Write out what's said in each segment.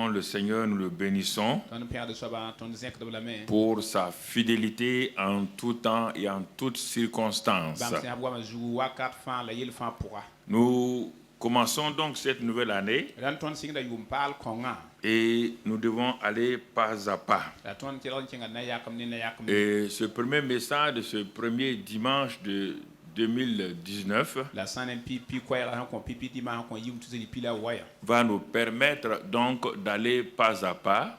louons le Seigneur, nous le bénissons pour sa fidélité en tout temps et en toutes circonstances. Nous commençons donc cette nouvelle année et nous devons aller pas à pas. Et ce premier message de ce premier dimanche de 2019 va nous permettre donc d'aller pas à pas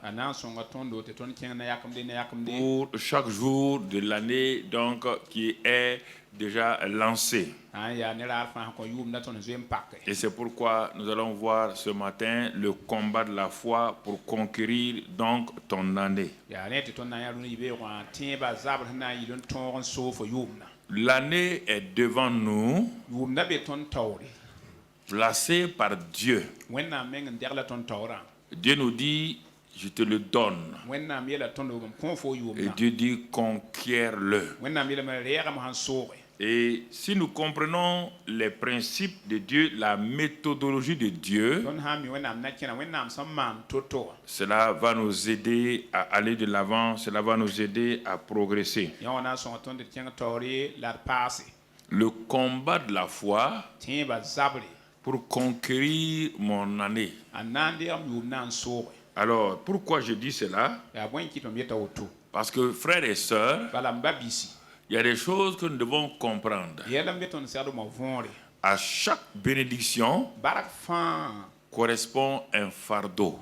pour chaque jour de l'année donc qui est déjà lancé. Et c'est pourquoi nous allons voir ce matin le combat de la foi pour conquérir donc ton année. L'année est devant nous, placée par Dieu. Dieu nous dit, je te le donne. Et Dieu dit, conquiers-le. Et si nous comprenons les principes de Dieu, la méthodologie de Dieu, cela va nous aider à aller de l'avant, cela va nous aider à progresser. Le combat de la foi pour conquérir mon année. Alors, pourquoi je dis cela? Parce que frères et sœurs, il y a des choses que nous devons comprendre. À chaque bénédiction correspond un fardeau.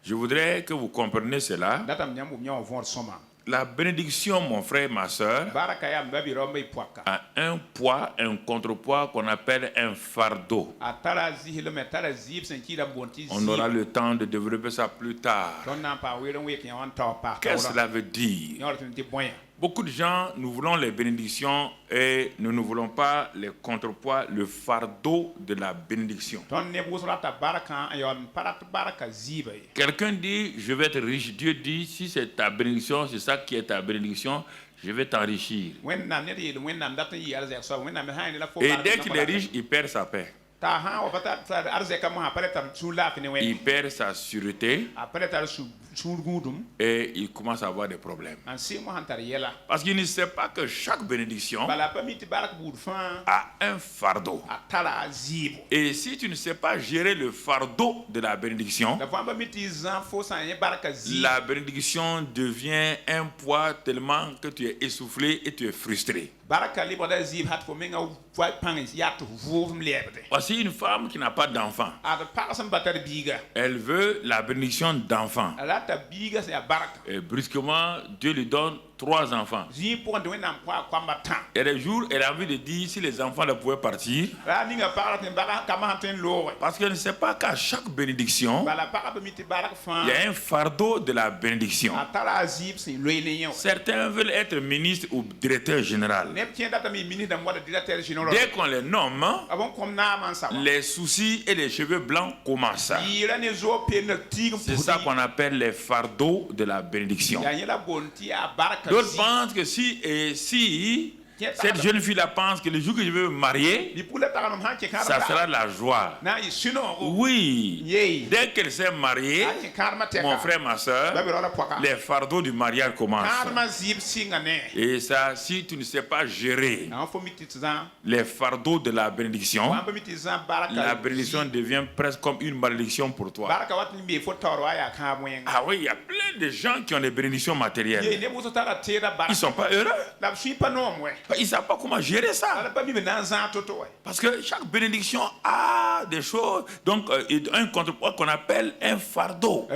Je voudrais que vous compreniez cela. La bénédiction, mon frère, ma soeur, a un poids, un contrepoids qu'on appelle un fardeau. On aura le temps de développer ça plus tard. Qu'est-ce que cela veut dire? Beaucoup de gens, nous voulons les bénédictions et nous ne voulons pas les contrepoids, le fardeau de la bénédiction. Quelqu'un dit, je vais être riche. Dieu dit, si c'est ta bénédiction, c'est ça qui est ta bénédiction, je vais t'enrichir. Et dès qu'il est riche, il perd sa paix. Il perd sa sûreté et il commence à avoir des problèmes. Parce qu'il ne sait pas que chaque bénédiction a un fardeau. Et si tu ne sais pas gérer le fardeau de la bénédiction, la bénédiction devient un poids tellement que tu es essoufflé et tu es frustré. Voici une femme qui n'a pas d'enfant. Elle veut la bénédiction d'enfant. Et brusquement, Dieu lui donne 3 enfants. Et des jours, elle a envie de dire si les enfants ne pouvaient partir. Parce qu'elle ne sait pas qu'à chaque bénédiction, il y a un fardeau de la bénédiction. Certains veulent être ministres ou directeurs généraux. Dès qu'on les nomme, les soucis et les cheveux blancs commencent. C'est ça qu'on appelle les fardeaux de la bénédiction. D'autres pensent que si cette jeune fille-là pense que le jour que je vais me marier, ça sera la joie. Oui, dès qu'elle s'est mariée, mon frère, ma soeur, les fardeaux du mariage commencent. Et ça, si tu ne sais pas gérer les fardeaux de la bénédiction devient presque comme une malédiction pour toi. Ah oui, il y a plein de gens qui ont des bénédictions matérielles. Ils ne sont pas heureux. Ils ne savent pas comment gérer ça. Parce que chaque bénédiction a des choses, donc un contrepoids qu'on appelle un fardeau.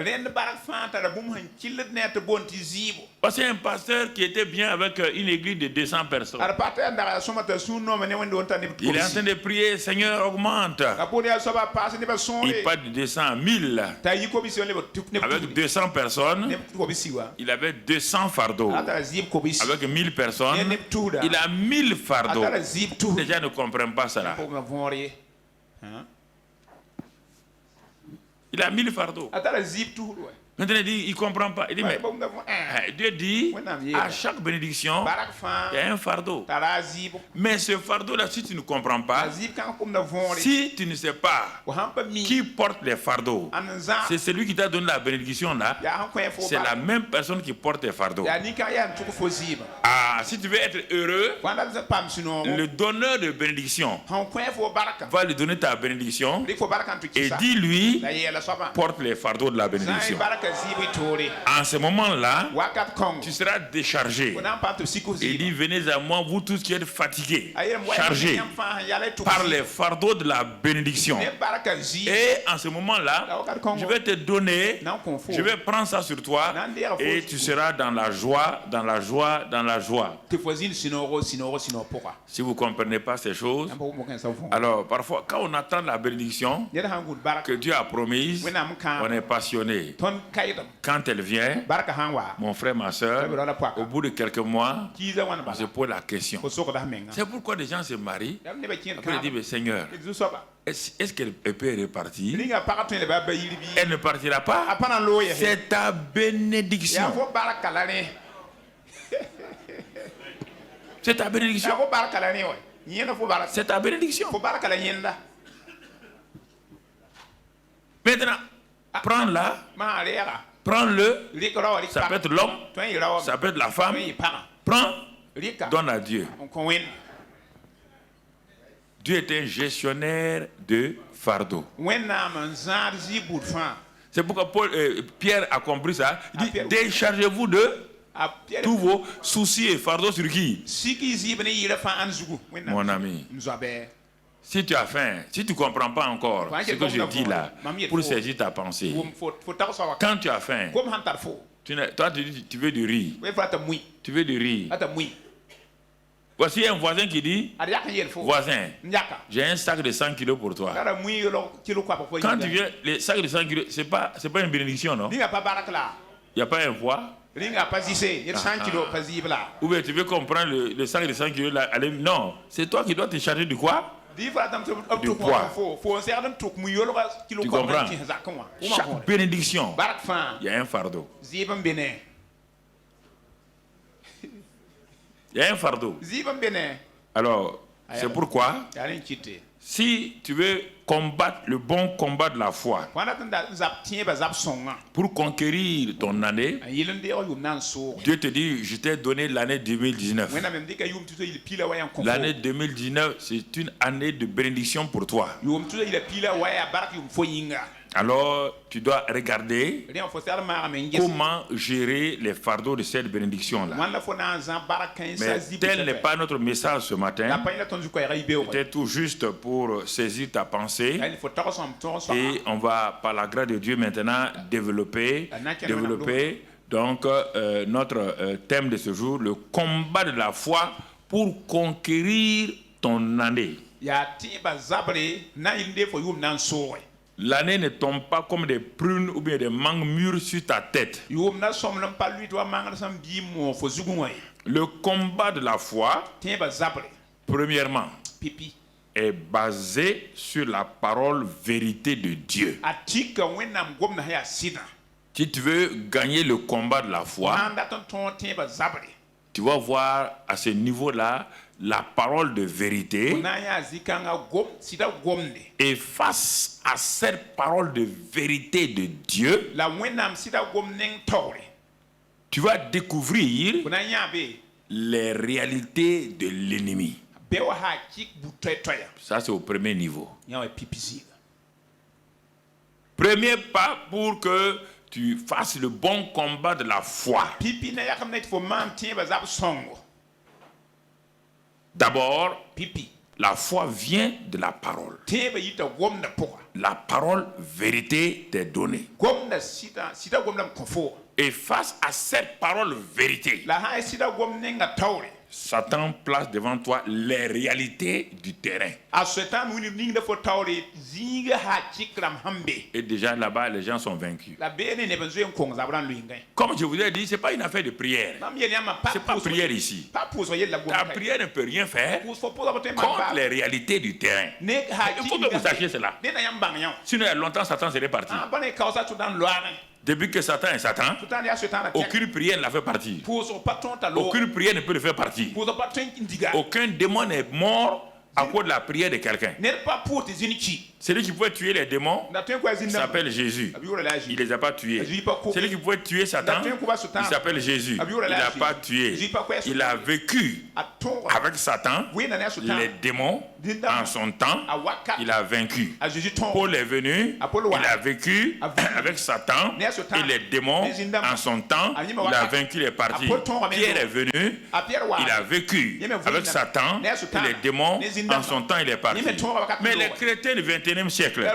Parce qu'il y a un pasteur qui était bien avec une église de 200 personnes. Il est en train de prier, Seigneur, augmente. Il passe de 200 à 1000. Avec 200 personnes, il avait 200 fardeaux. Avec 1000 personnes, il a 1000 fardeaux. Les gens ne comprennent pas cela. Il a 1000 fardeaux. Maintenant, il ne comprend pas. Il dit, mais Dieu dit, à chaque bénédiction, il y a un fardeau. Mais ce fardeau-là, si tu ne comprends pas, si tu ne sais pas qui porte les fardeaux, c'est celui qui t'a donné la bénédiction là, c'est la même personne qui porte les fardeaux. Ah, si tu veux être heureux, le donneur de bénédiction va lui donner ta bénédiction et dis-lui, porte les fardeaux de la bénédiction. En ce moment-là, tu seras déchargé. Il dit, venez à moi, vous tous qui êtes fatigués, chargés par les fardeaux de la bénédiction. Et en ce moment-là, je vais te donner, je vais prendre ça sur toi et tu seras dans la joie, dans la joie, dans la joie. Si vous ne comprenez pas ces choses, alors parfois, quand on attend la bénédiction que Dieu a promise, on est passionné. Quand elle vient, mon frère, ma soeur, au bout de quelques mois, on se pose la question. C'est pourquoi des gens se marient. Après, ils disent, mais Seigneur, est-ce qu'elle peut repartir? Elle ne partira pas. C'est ta bénédiction. C'est ta bénédiction. C'est ta bénédiction. Maintenant, prends-la. Prends-le. Ça peut être l'homme. Ça peut être la femme. Prends. Donne à Dieu. Dieu est un gestionnaire de fardeau. C'est pourquoi Pierre a compris ça. Il dit, déchargez-vous de tous vos soucis et fardeaux sur qui? Mon ami. Si tu as faim, si tu ne comprends pas encore ce que je dis là, pour saisir ta pensée, quand tu as faim, toi tu veux du riz. Tu veux du riz. Voici un voisin qui dit, voisin, j'ai un sac de 100 kilos pour toi. Quand tu viens, les sacs de 100 kilos, c'est pas une bénédiction, non? Il n'y a pas un poids. Ou bien tu veux comprendre le sac de 100 kilos là, non, c'est toi qui dois te charger de quoi? Du poids. Tu comprends? Chaque bénédiction, il y a un fardeau. Il y a un fardeau. Alors, c'est pourquoi, si tu veux combattre le bon combat de la foi, pour conquérir ton année, Dieu te dit, je t'ai donné l'année 2019. L'année 2019, c'est une année de bénédiction pour toi. Alors, tu dois regarder comment gérer les fardeaux de cette bénédiction-là. Mais tel n'est pas notre message ce matin. C'était tout juste pour saisir ta pensée. Et on va, par la grâce de Dieu, maintenant développer donc notre thème de ce jour, le combat de la foi pour conquérir ton année. L'année ne tombe pas comme des prunes ou bien des mangues mûres sur ta tête. Le combat de la foi, premièrement, est basé sur la parole vérité de Dieu. Si tu veux gagner le combat de la foi, tu vas voir à ce niveau-là la parole de vérité. Et face à cette parole de vérité de Dieu, tu vas découvrir les réalités de l'ennemi. Ça, c'est au premier niveau. Premier pas pour que tu fasses le bon combat de la foi. D'abord, la foi vient de la parole. La parole vérité t'est donnée. Et face à cette parole vérité, Satan place devant toi les réalités du terrain. Et déjà là-bas, les gens sont vaincus. Comme je vous ai dit, ce n'est pas une affaire de prière. Ce n'est pas prière ici. Ta prière ne peut rien faire contre les réalités du terrain. Il faut que vous sachiez cela. Sinon, il y a longtemps, Satan serait parti. Depuis que Satan est Satan, aucune prière ne la fait partir. Aucune prière ne peut le faire partir. Aucun démon n'est mort à cause de la prière de quelqu'un. Celui qui pouvait tuer les démons s'appelle Jésus. Il ne les a pas tués. Celui qui pouvait tuer Satan, il s'appelle Jésus. Il n'a pas tué. Il a vécu avec Satan, les démons, en son temps. Il a vaincu. Paul est venu, il a vécu avec Satan et les démons en son temps. Il a vaincu les partis. Pierre est venu, il a vécu avec Satan et les démons. En son temps, il est parti. Mais les chrétiens du 21e siècle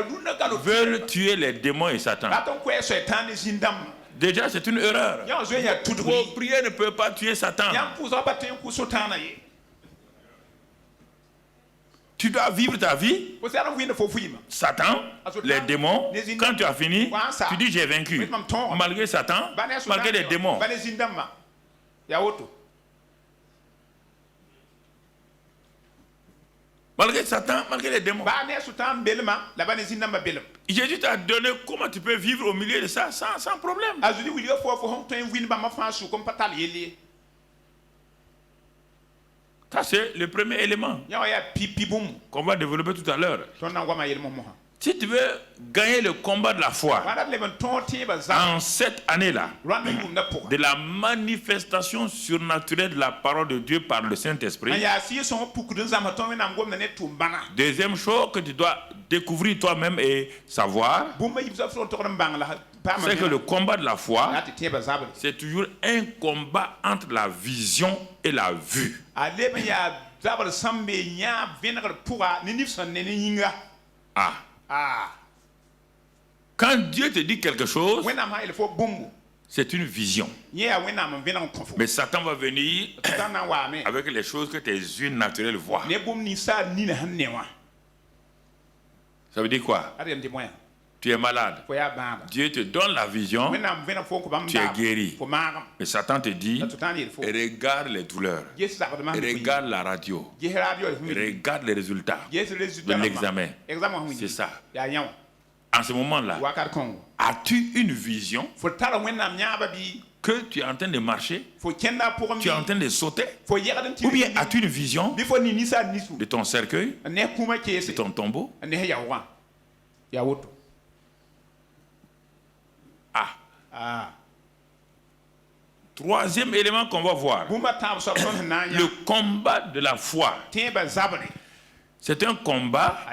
veulent tuer les démons et Satan. Déjà, c'est une erreur. Vos prières ne peuvent pas tuer Satan. Tu dois vivre ta vie. Satan, les démons, quand tu as fini, tu dis j'ai vaincu. Malgré Satan, malgré les démons. Malgré Satan, malgré les démons. Jésus t'a donné comment tu peux vivre au milieu de ça sans problème. Ça, c'est le premier élément qu'on va développer tout à l'heure. Si tu veux gagner le combat de la foi en cette année-là, de la manifestation surnaturelle de la parole de Dieu par le Saint-Esprit, deuxième chose que tu dois découvrir toi-même et savoir, c'est que le combat de la foi, c'est toujours un combat entre la vision et la vue. Quand Dieu te dit quelque chose, c'est une vision. Mais Satan va venir avec les choses que tes yeux naturels voient. Ça veut dire quoi? Tu es malade. Dieu te donne la vision. Tu es guéri. Mais Satan te dit, regarde les douleurs. Regarde la radio. Regarde les résultats de l'examen. C'est ça. En ce moment-là, as-tu une vision que tu es en train de marcher? Tu es en train de sauter? Ou bien as-tu une vision de ton cercueil? De ton tombeau? Troisième élément qu'on va voir, le combat de la foi. C'est un combat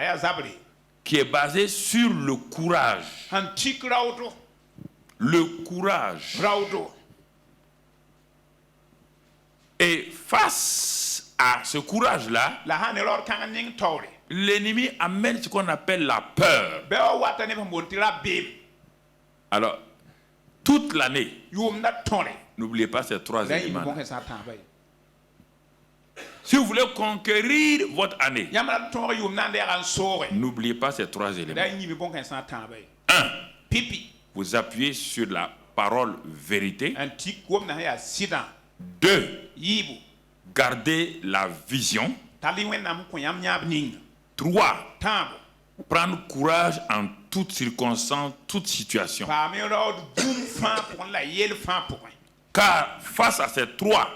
qui est basé sur le courage. Le courage. Et face à ce courage-là, l'ennemi amène ce qu'on appelle la peur. Alors, toute l'année, n'oubliez pas ces trois éléments. Si vous voulez conquérir votre année, n'oubliez pas ces trois éléments. 1. Vous appuyez sur la parole vérité. 2. Gardez la vision. 3. Prendre courage en toute circonstance, toute situation. Car face à ces trois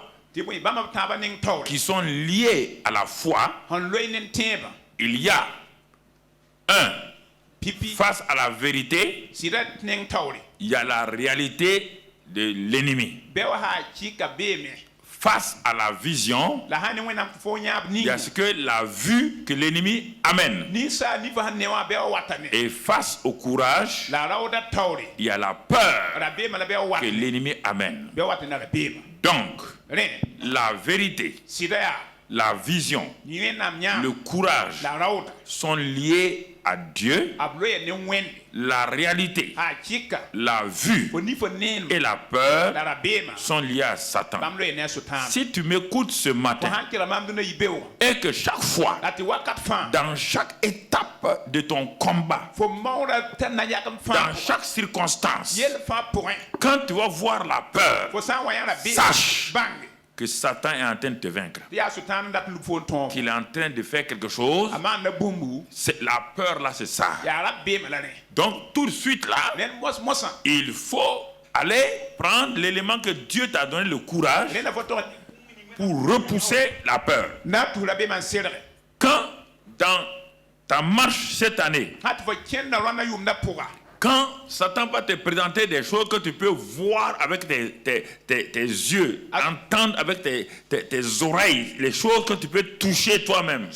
qui sont liés à la foi, il y a 1. Face à la vérité, il y a la réalité de l'ennemi. Face à la vision, il y a ce que la vue que l'ennemi amène. Et face au courage, il y a la peur que l'ennemi amène. Donc, la vérité, la vision, le courage sont liés à Dieu, la réalité, la vue et la peur sont liés à Satan. Si tu m'écoutes ce matin et que chaque fois, dans chaque étape de ton combat, dans chaque circonstance, quand tu vas voir la peur, sache que Satan est en train de te vaincre, qu'il est en train de faire quelque chose. La peur là, c'est ça. Donc tout de suite là, il faut aller prendre l'élément que Dieu t'a donné, le courage, pour repousser la peur. Quand dans ta marche cette année, quand Satan va te présenter des choses que tu peux voir avec tes yeux, entendre avec tes oreilles, les choses que tu peux toucher toi-même.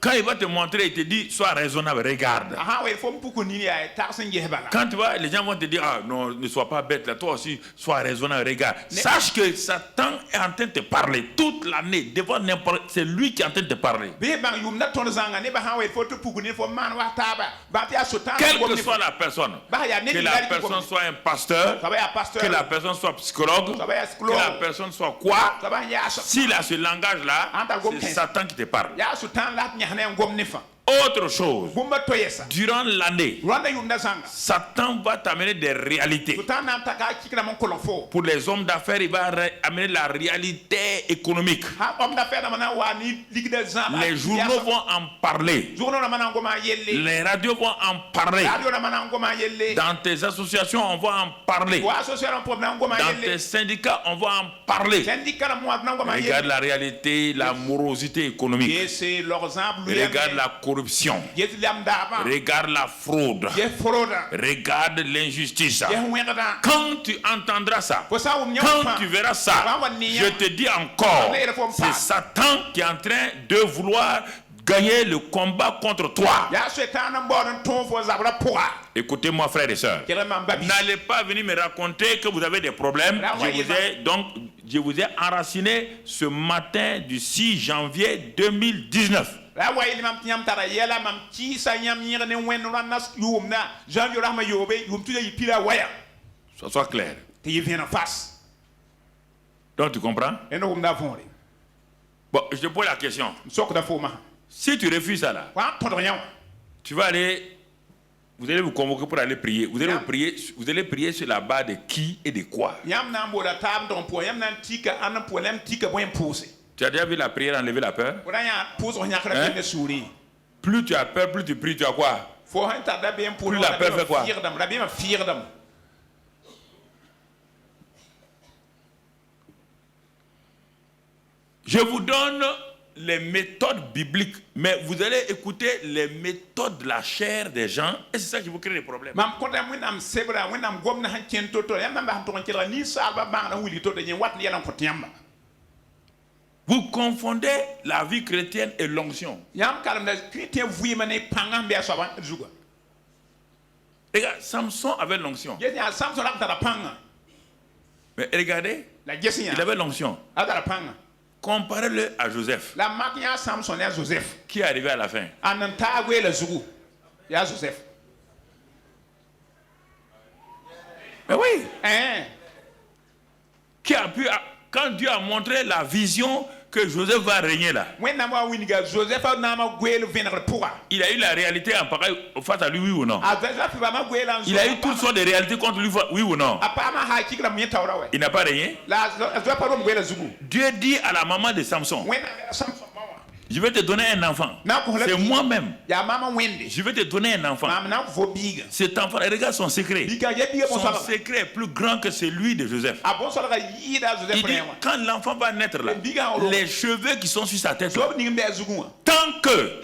Quand il va te montrer, il te dit, sois raisonnable, regarde. Quand tu vois, les gens vont te dire, ah non, ne sois pas bête, là, toi aussi, sois raisonnable, regarde. Sache que Satan est en train de te parler toute l'année, devant n'importe, c'est lui qui est en train de te parler. Quelle que soit la personne, que la personne soit un pasteur, que la personne soit psychologue, que la personne soit quoi, s'il a ce langage-là, c'est Satan qui te parle. Autre chose, durant l'année, Satan va t'amener des réalités. Pour les hommes d'affaires, il va amener la réalité économique. Les journaux vont en parler. Les radios vont en parler. Dans tes associations, on va en parler. Dans tes syndicats, on va en parler. Regarde la réalité, la morosité économique. Regarde la corruption. Regarde la fraude. Regarde l'injustice. Quand tu entendras ça, quand tu verras ça, je te dis encore, c'est Satan qui est en train de vouloir gagner le combat contre toi. Écoutez-moi, frères et sœurs. N'allez pas venir me raconter que vous avez des problèmes. Je vous ai enraciné ce matin du 6 janvier 2019. Soit clair. Donc tu comprends? Bon, je te pose la question. Si tu refuses ça là, tu vas aller, vous allez vous convoquer pour aller prier. Vous allez prier sur la base de qui et de quoi? Tu as déjà vu la prière enlever la peur? Hein? Plus tu as peur, plus tu pries, tu as quoi? Plus la peur fait quoi? Je vous donne les méthodes bibliques, mais vous allez écouter les méthodes de la chair des gens, et c'est ça qui vous crée des problèmes. Vous confondez la vie chrétienne et l'onction. Regarde, Samson avait l'onction. Mais regardez, il avait l'onction. Comparez-le à Joseph. Qui est arrivé à la fin. Mais oui. Qui a pu, quand Dieu a montré la vision que Joseph va régner là, il a eu la réalité en pareil face à lui, oui ou non? Il a eu toutes sortes de réalités contre lui, oui ou non? Il n'a pas régné. Dieu dit à la maman de Samson, je vais te donner un enfant. C'est moi-même. Je vais te donner un enfant. Cet enfant, regarde son secret. Son secret est plus grand que celui de Joseph. Il dit, quand l'enfant va naître là, les cheveux qui sont sur sa tête, tant que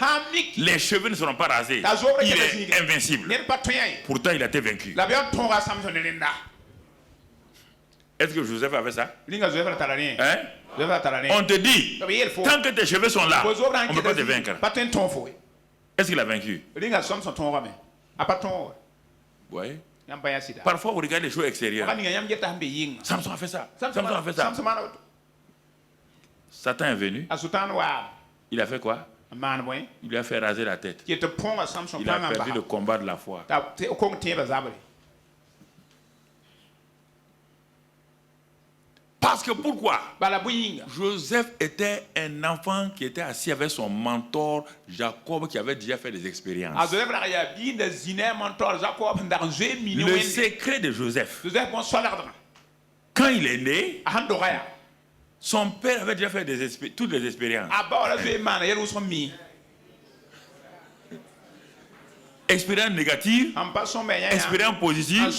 les cheveux ne seront pas rasés, il est invincible. Pourtant, il a été vaincu. Est-ce que Joseph avait ça? Hein? On te dit, tant que tes cheveux sont là, on ne peut pas te vaincre. Est-ce qu'il a vaincu? Oui. Parfois, vous regardez les choses extérieures. Samson a fait ça. Samson a fait ça. Satan est venu. Il a fait quoi? Il lui a fait raser la tête. Il a perdu le combat de la foi. Parce que pourquoi? Joseph était un enfant qui était assis avec son mentor Jacob, qui avait déjà fait des expériences. Le secret de Joseph, quand il est né, son père avait déjà fait toutes les expériences. Expérience négative, expérience positive.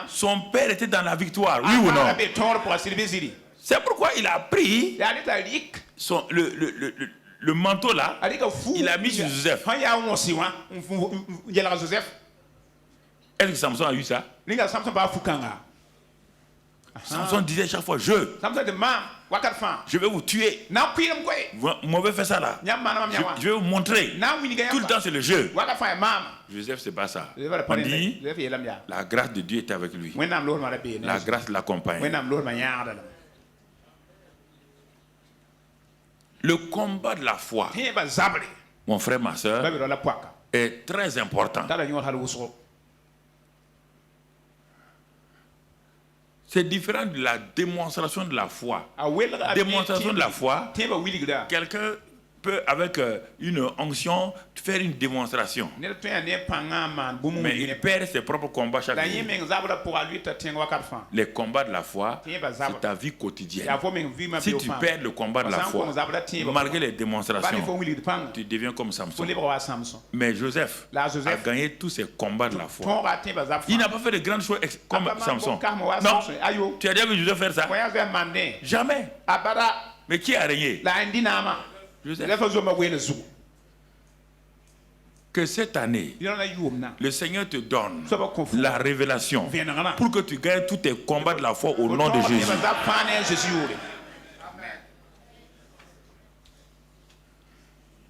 Son père était dans la victoire, oui ou non? C'est pourquoi il a pris le manteau là, il a mis sur Joseph. Est-ce que Samson a eu ça? Samson disait chaque fois, je vais vous tuer. Mauvais fait ça là. Je vais vous montrer. Tout le temps c'est le jeu. Joseph c'est pas ça. On dit la grâce de Dieu était avec lui. La grâce l'accompagne. Le combat de la foi, mon frère, ma soeur, est très important. C'est différent de la démonstration de la foi. Démonstration de la foi, quelqu'un peut, avec une onction, faire une démonstration. Mais il perd ses propres combats chaque jour. Les combats de la foi, c'est ta vie quotidienne. Si tu perds le combat de la foi, malgré les démonstrations, tu deviens comme Samson. Mais Joseph a gagné tous ses combats de la foi. Il n'a pas fait de grandes choses comme Samson. Non, tu as déjà vu Joseph faire ça? Jamais. Mais qui a régné? Joseph. Que cette année, le Seigneur te donne la révélation pour que tu gagnes tous tes combats de la foi au nom de Jésus.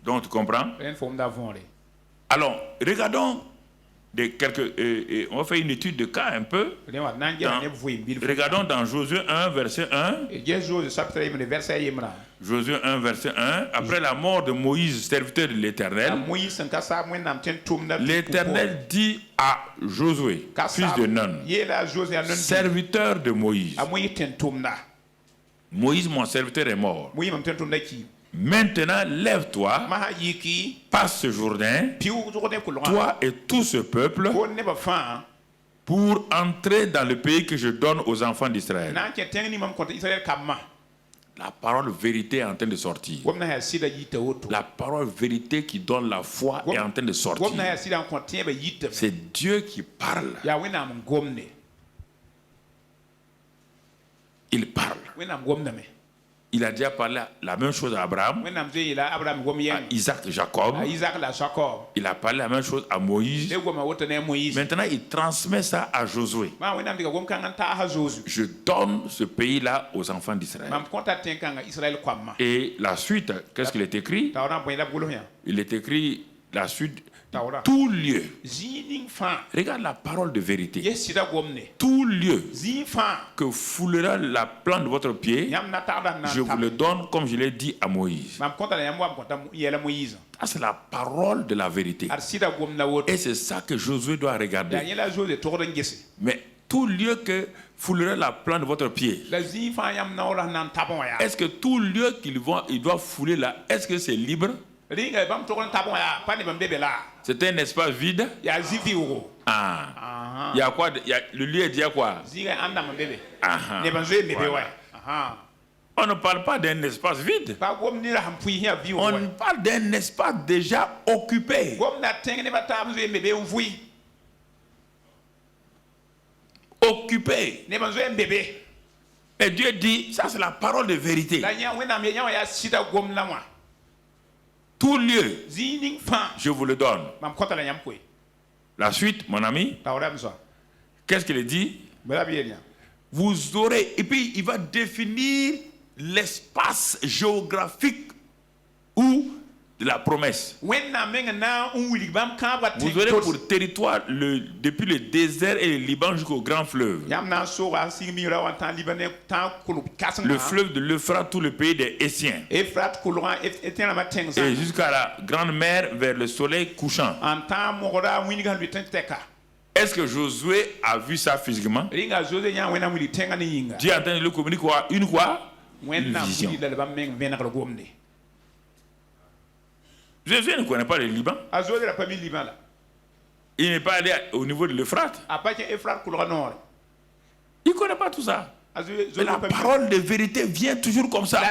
Donc tu comprends? Alors, regardons on va faire une étude de cas un peu. Regardons dans Josué 1, verset 1. Josué 1, verset 1. Après la mort de Moïse, serviteur de l'Éternel, l'Éternel dit à Josué, fils de Nun, serviteur de Moïse, Moïse, mon serviteur, est mort. Maintenant, lève-toi, passe ce Jourdain, toi et tout ce peuple, pour entrer dans le pays que je donne aux enfants d'Israël. La parole vérité est en train de sortir. La parole vérité qui donne la foi est en train de sortir. C'est Dieu qui parle. Il parle. Il a déjà parlé la même chose à Abraham, à Isaac, Jacob. Il a parlé la même chose à Moïse. Maintenant, il transmet ça à Josué. Je donne ce pays-là aux enfants d'Israël. Et la suite, qu'est-ce qu'il est écrit? Il est écrit la suite. Tout lieu. Regarde la parole de vérité. Tout lieu que foulera la plante de votre pied, je vous le donne comme je l'ai dit à Moïse. Ça, c'est la parole de la vérité. Et c'est ça que Josué doit regarder. Mais tout lieu que foulera la plante de votre pied, est-ce que tout lieu qu'il doit fouler là, est-ce que c'est libre? C'est un espace vide. Ah. Il y a quoi? Le lieu dit quoi? On ne parle pas d'un espace vide. On parle d'un espace déjà occupé. Occupé. Et Dieu dit, ça c'est la parole de vérité. Tout lieu, je vous le donne. La suite, mon ami, qu'est-ce qu'il dit? Vous aurez, et puis il va définir l'espace géographique où de la promesse. Vous aurez pour territoire depuis le désert et le Liban jusqu'au grand fleuve. Le fleuve de l'Euphrate, tout le pays des Essiens. Et jusqu'à la grande mer vers le soleil couchant. Est-ce que Josué a vu ça physiquement? Dieu a entendu le communiquer quoi? Une vision. Josué ne connaît pas le Liban. Il n'est pas allé au niveau de l'Euphrate. Il ne connaît pas tout ça. Mais la parole de vérité vient toujours comme ça.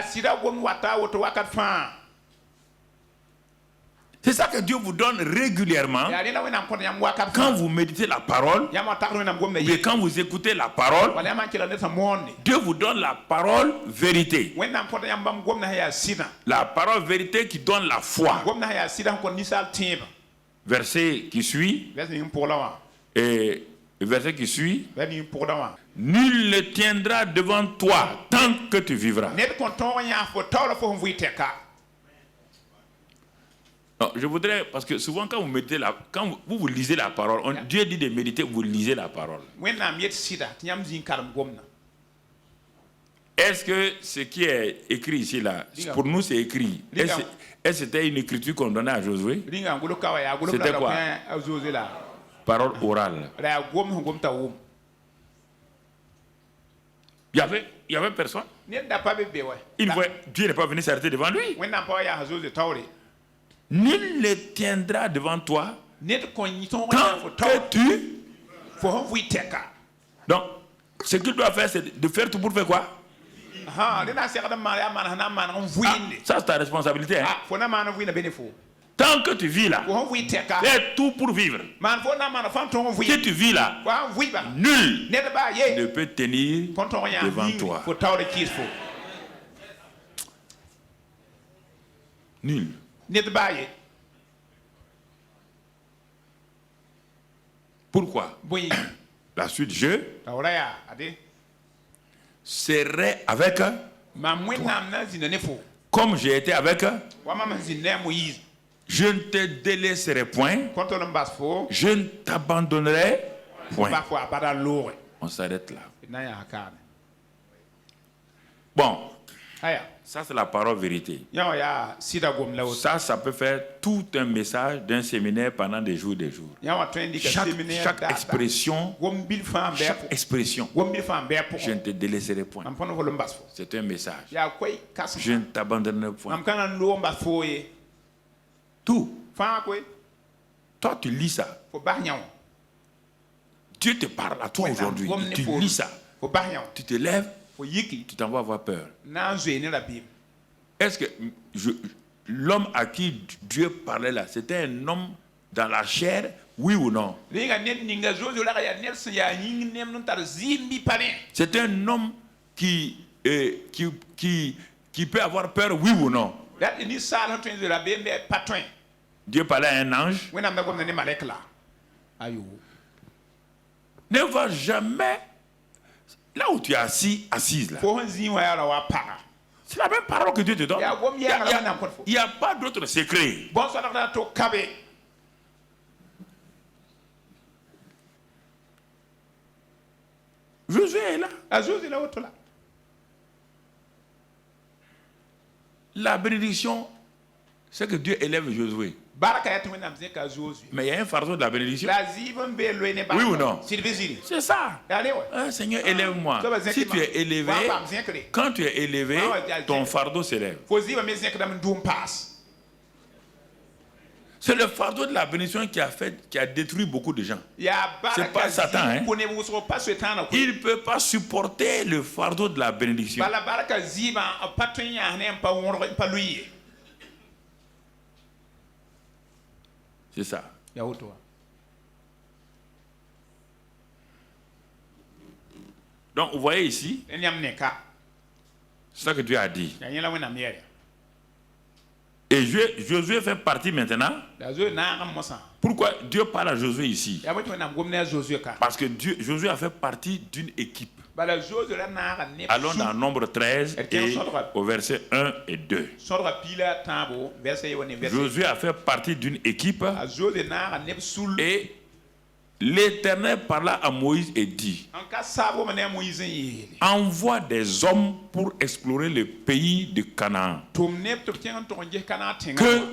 C'est ça que Dieu vous donne régulièrement. Quand vous méditez la parole, et quand vous écoutez la parole, Dieu vous donne la parole vérité. La parole vérité qui donne la foi. Verset qui suit. Et le verset qui suit. Nul ne tiendra devant toi tant que tu vivras. Non, je voudrais, parce que souvent quand vous méditez quand vous lisez la parole, Dieu dit de méditer, vous lisez la parole. Est-ce que ce qui est écrit ici là, pour nous c'est écrit, est-ce que c'était une écriture qu'on donnait à Josué? C'était quoi? Parole orale. Il y avait personne. Dieu n'est pas venu s'arrêter devant lui. Nul ne tiendra devant toi tant que tu... Donc, ce qu'il doit faire, c'est de faire tout pour faire quoi? Ça, c'est ta responsabilité. Hein? Tant que tu vis là, fais tout pour vivre. Si tu vis là, nul ne peut tenir devant toi. Nul. Pourquoi? La suite, je serai avec toi. Comme j'ai été avec, je ne te délaisserai point, je ne t'abandonnerai point. On s'arrête là. Bon, ça c'est la parole vérité. Ça peut faire tout un message d'un séminaire pendant des jours et des jours. Chaque expression, je ne te délaisserai point. C'est un message. Je ne t'abandonnerai point. Tout. Toi, tu lis ça. Dieu te parle à toi aujourd'hui. Tu lis ça. Tu te lèves. Tu t'en vas avoir peur. Est-ce que l'homme à qui Dieu parlait là, c'était un homme dans la chair, oui ou non? C'est un homme qui peut avoir peur, oui ou non? Dieu parlait à un ange. Ne va jamais là où tu es assise là. C'est la même parole que Dieu te donne. Il n'y a pas d'autre secret. Josué est là. La bénédiction, c'est que Dieu élève Josué. Mais il y a un fardeau de la bénédiction. Oui ou non? C'est ça. Seigneur, élève-moi. Si tu es élevé, quand tu es élevé, ton fardeau s'élève. C'est le fardeau de la bénédiction qui a détruit beaucoup de gens. C'est pas Satan. Hein? Il ne peut pas supporter le fardeau de la bénédiction. C'est ça. Donc, vous voyez ici, c'est ça que Dieu a dit. Et Josué fait partie maintenant. Pourquoi Dieu parle à Josué ici? Parce que Josué a fait partie d'une équipe. Allons dans Nombre 13 et au verset 1 et 2. Josué a fait partie d'une équipe et l'Éternel parla à Moïse et dit: envoie des hommes pour explorer le pays de Canaan que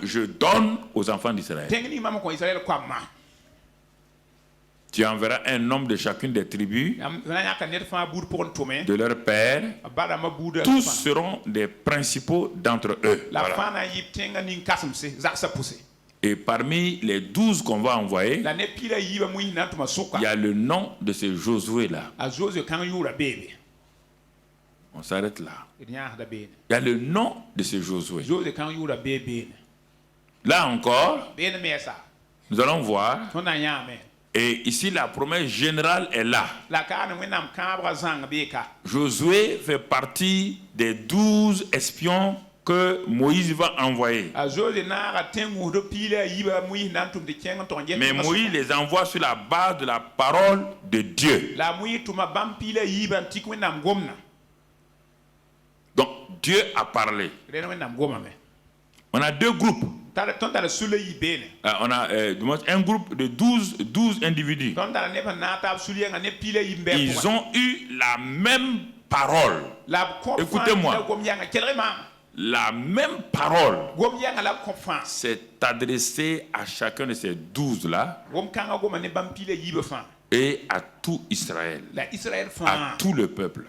je donne aux enfants d'Israël. Tu enverras un homme de chacune des tribus de leur père. Tous seront des principaux d'entre eux. Voilà. Et parmi les 12 qu'on va envoyer, il y a le nom de ce Josué-là. On s'arrête là. Il y a le nom de ce Josué. Là encore, nous allons voir. Et ici, la promesse générale est là. Josué fait partie des 12 espions que Moïse va envoyer. Mais Moïse les envoie sur la base de la parole de Dieu. Donc, Dieu a parlé. On a deux groupes. On a un groupe de 12 individus. Ils ont eu la même parole. Écoutez-moi. La même parole s'est adressée à chacun de ces 12-là et à tout Israël, à tout le peuple.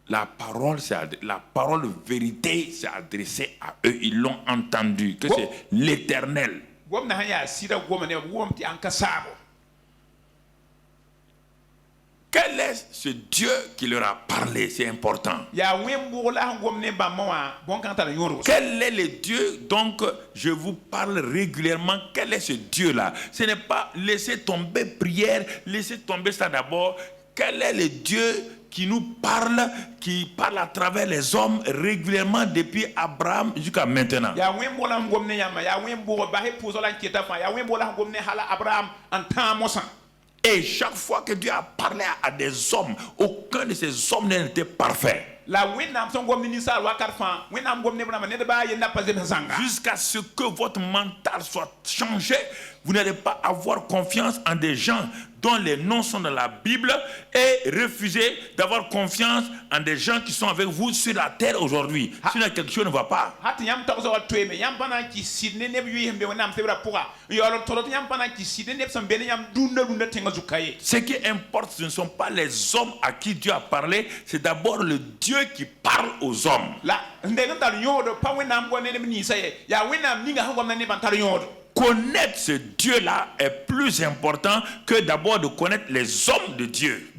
La parole vérité s'est adressée à eux. Ils l'ont entendu, que c'est l'Éternel. Quel est ce Dieu qui leur a parlé? C'est important. Quel est le Dieu? Donc, je vous parle régulièrement. Quel est ce Dieu-là? Ce n'est pas laisser tomber prière, laisser tomber ça d'abord. Quel est le Dieu qui nous parle, qui parle à travers les hommes régulièrement depuis Abraham jusqu'à maintenant? Et chaque fois que Dieu a parlé à des hommes, aucun de ces hommes n'était parfait. Jusqu'à ce que votre mental soit changé, vous n'allez pas avoir confiance en des gens dont les noms sont dans la Bible et refuser d'avoir confiance en des gens qui sont avec vous sur la terre aujourd'hui. Sinon, quelque chose ne va pas. Ce qui importe, ce ne sont pas les hommes à qui Dieu a parlé, c'est d'abord le Dieu qui parle aux hommes. Connaître ce Dieu-là est plus important que d'abord de connaître les hommes de Dieu.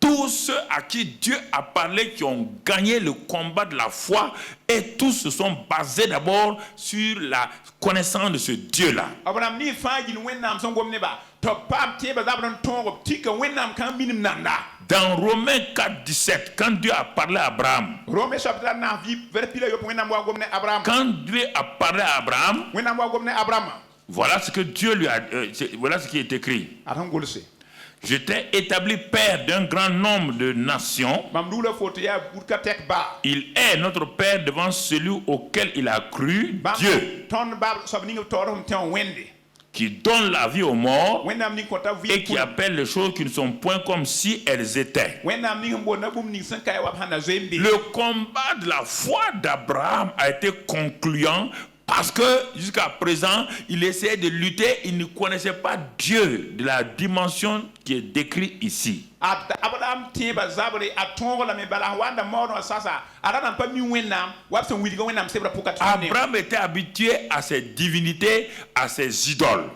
Tous ceux à qui Dieu a parlé, qui ont gagné le combat de la foi, et tous se sont basés d'abord sur la connaissance de ce Dieu-là. Dans Romains 4:17, quand Dieu a parlé à Abraham, voilà ce que Dieu lui a, voilà ce qui est écrit. Je t'ai établi père d'un grand nombre de nations. Il est notre père devant celui auquel il a cru, Dieu, qui donne la vie aux morts et qui appelle les choses qui ne sont point comme si elles étaient. Le combat de la foi d'Abraham a été concluant parce que jusqu'à présent, il essayait de lutter, il ne connaissait pas Dieu de la dimension qui est décrite ici. Abraham était habitué à ses divinités, à ses idoles,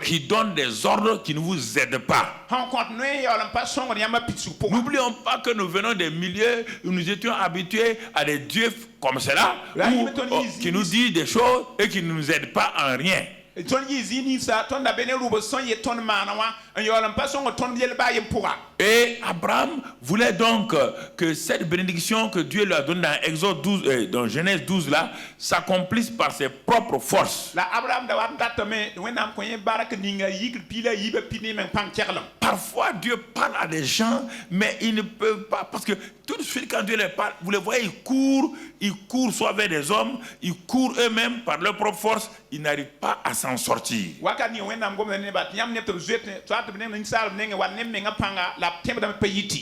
qui donnent des ordres qui ne vous aident pas. N'oublions pas que nous venons des milieux où nous étions habitués à des dieux comme cela, qui nous disent des choses et qui ne nous aident pas en rien. Et Abraham voulait donc que cette bénédiction que Dieu lui a donnée dans Exode 12, dans Genèse 12 là, s'accomplisse par ses propres forces. Parfois Dieu parle à des gens, mais ils ne peuvent pas, parce que tout de suite quand Dieu les parle, vous les voyez, ils courent soit vers des hommes, ils courent eux-mêmes par leur propre force, ils n'arrivent pas à s'en sortir.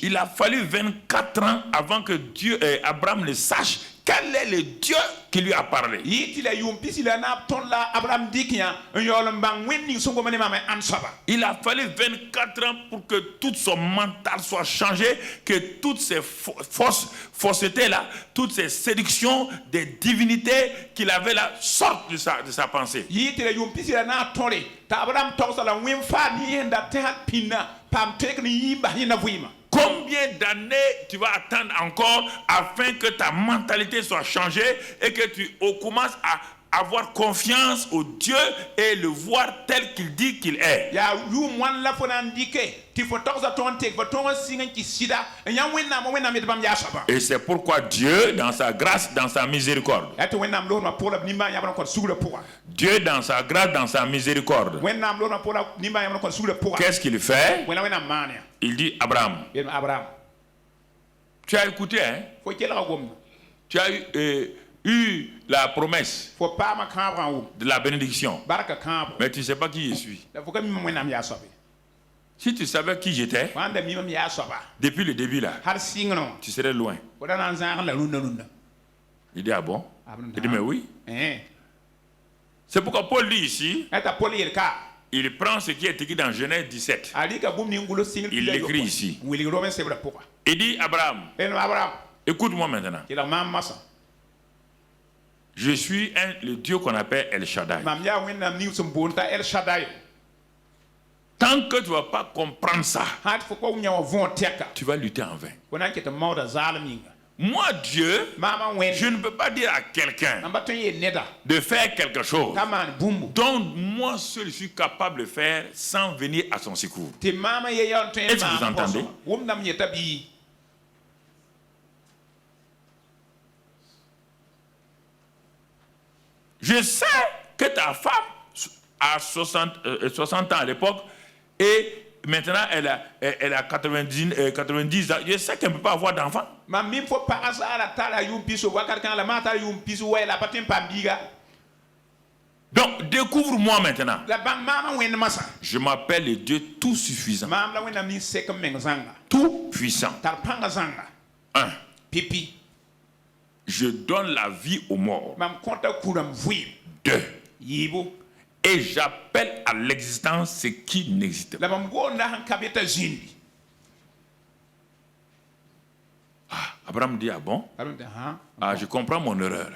Il a fallu 24 ans avant que Abraham ne sache quel est le Dieu qui lui a parlé. Il a fallu 24 ans pour que tout son mental soit changé, que toutes ces faussetés là, toutes ces séductions des divinités qu'il avait là sortent de sa pensée. Combien d'années tu vas attendre encore afin que ta mentalité soit changée et que tu commences à avoir confiance au Dieu et le voir tel qu'il dit qu'il est? Et c'est pourquoi Dieu, dans sa grâce, dans sa miséricorde, Dieu, dans sa grâce, dans sa miséricorde, qu'est-ce qu'il fait? Il dit Abraham, tu as écouté, hein? Tu as eu la promesse de la bénédiction, mais tu ne sais pas qui je suis. Si tu savais qui j'étais depuis le début là, tu serais loin. Il dit ah bon? Il dit mais oui. C'est pourquoi Paul dit ici, il prend ce qui est écrit dans Genèse 17. Il l'écrit ici. Il dit Abraham, écoute-moi maintenant. Je suis le Dieu qu'on appelle El Shaddai. Tant que tu ne vas pas comprendre ça, tu vas lutter en vain. Moi, Dieu, je ne peux pas dire à quelqu'un de faire quelque chose dont moi seul je suis capable de faire sans venir à son secours. Est-ce que vous entendez? Je sais que ta femme a 60 ans à l'époque et maintenant elle a 90 ans. Je sais qu'elle ne peut pas avoir d'enfant. Donc découvre-moi maintenant. Je m'appelle le Dieu tout suffisant, tout puissant. 1. Je donne la vie aux morts. 2. Et j'appelle à l'existence ce qui n'existe pas. Abraham dit, ah bon? Ah, je comprends mon erreur.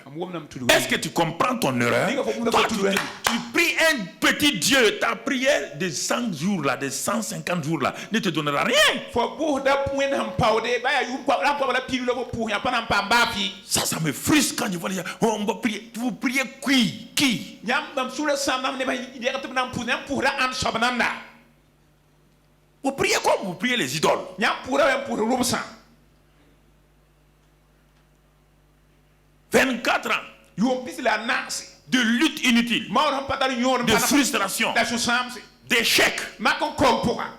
Est-ce que tu comprends ton erreur? Toi, tu pries un petit Dieu. Ta prière de 100 jours là, de 150 jours là, ne te donnera rien. Ça me frustre quand je vois les gens. Oh, on va prier. Vous priez qui? Vous priez comme vous priez les idoles. 24 ans de lutte inutile, de frustration, d'échec,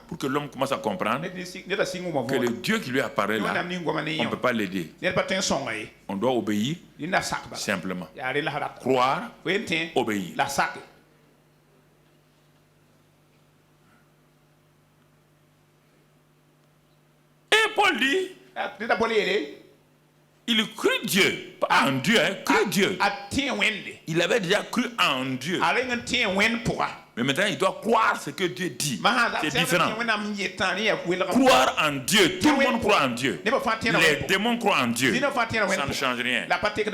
pour que l'homme commence à comprendre que le Dieu qui lui a parlé là, on ne peut pas l'aider. On doit obéir simplement. Croire, obéir. Et Paul dit, il crut Dieu, pas en Dieu, crut Dieu. Il avait déjà cru en Dieu. Mais maintenant, il doit croire ce que Dieu dit. C'est différent. Croire en Dieu. Tout le monde croit en Dieu. Les démons croient en Dieu. Ça ne change rien.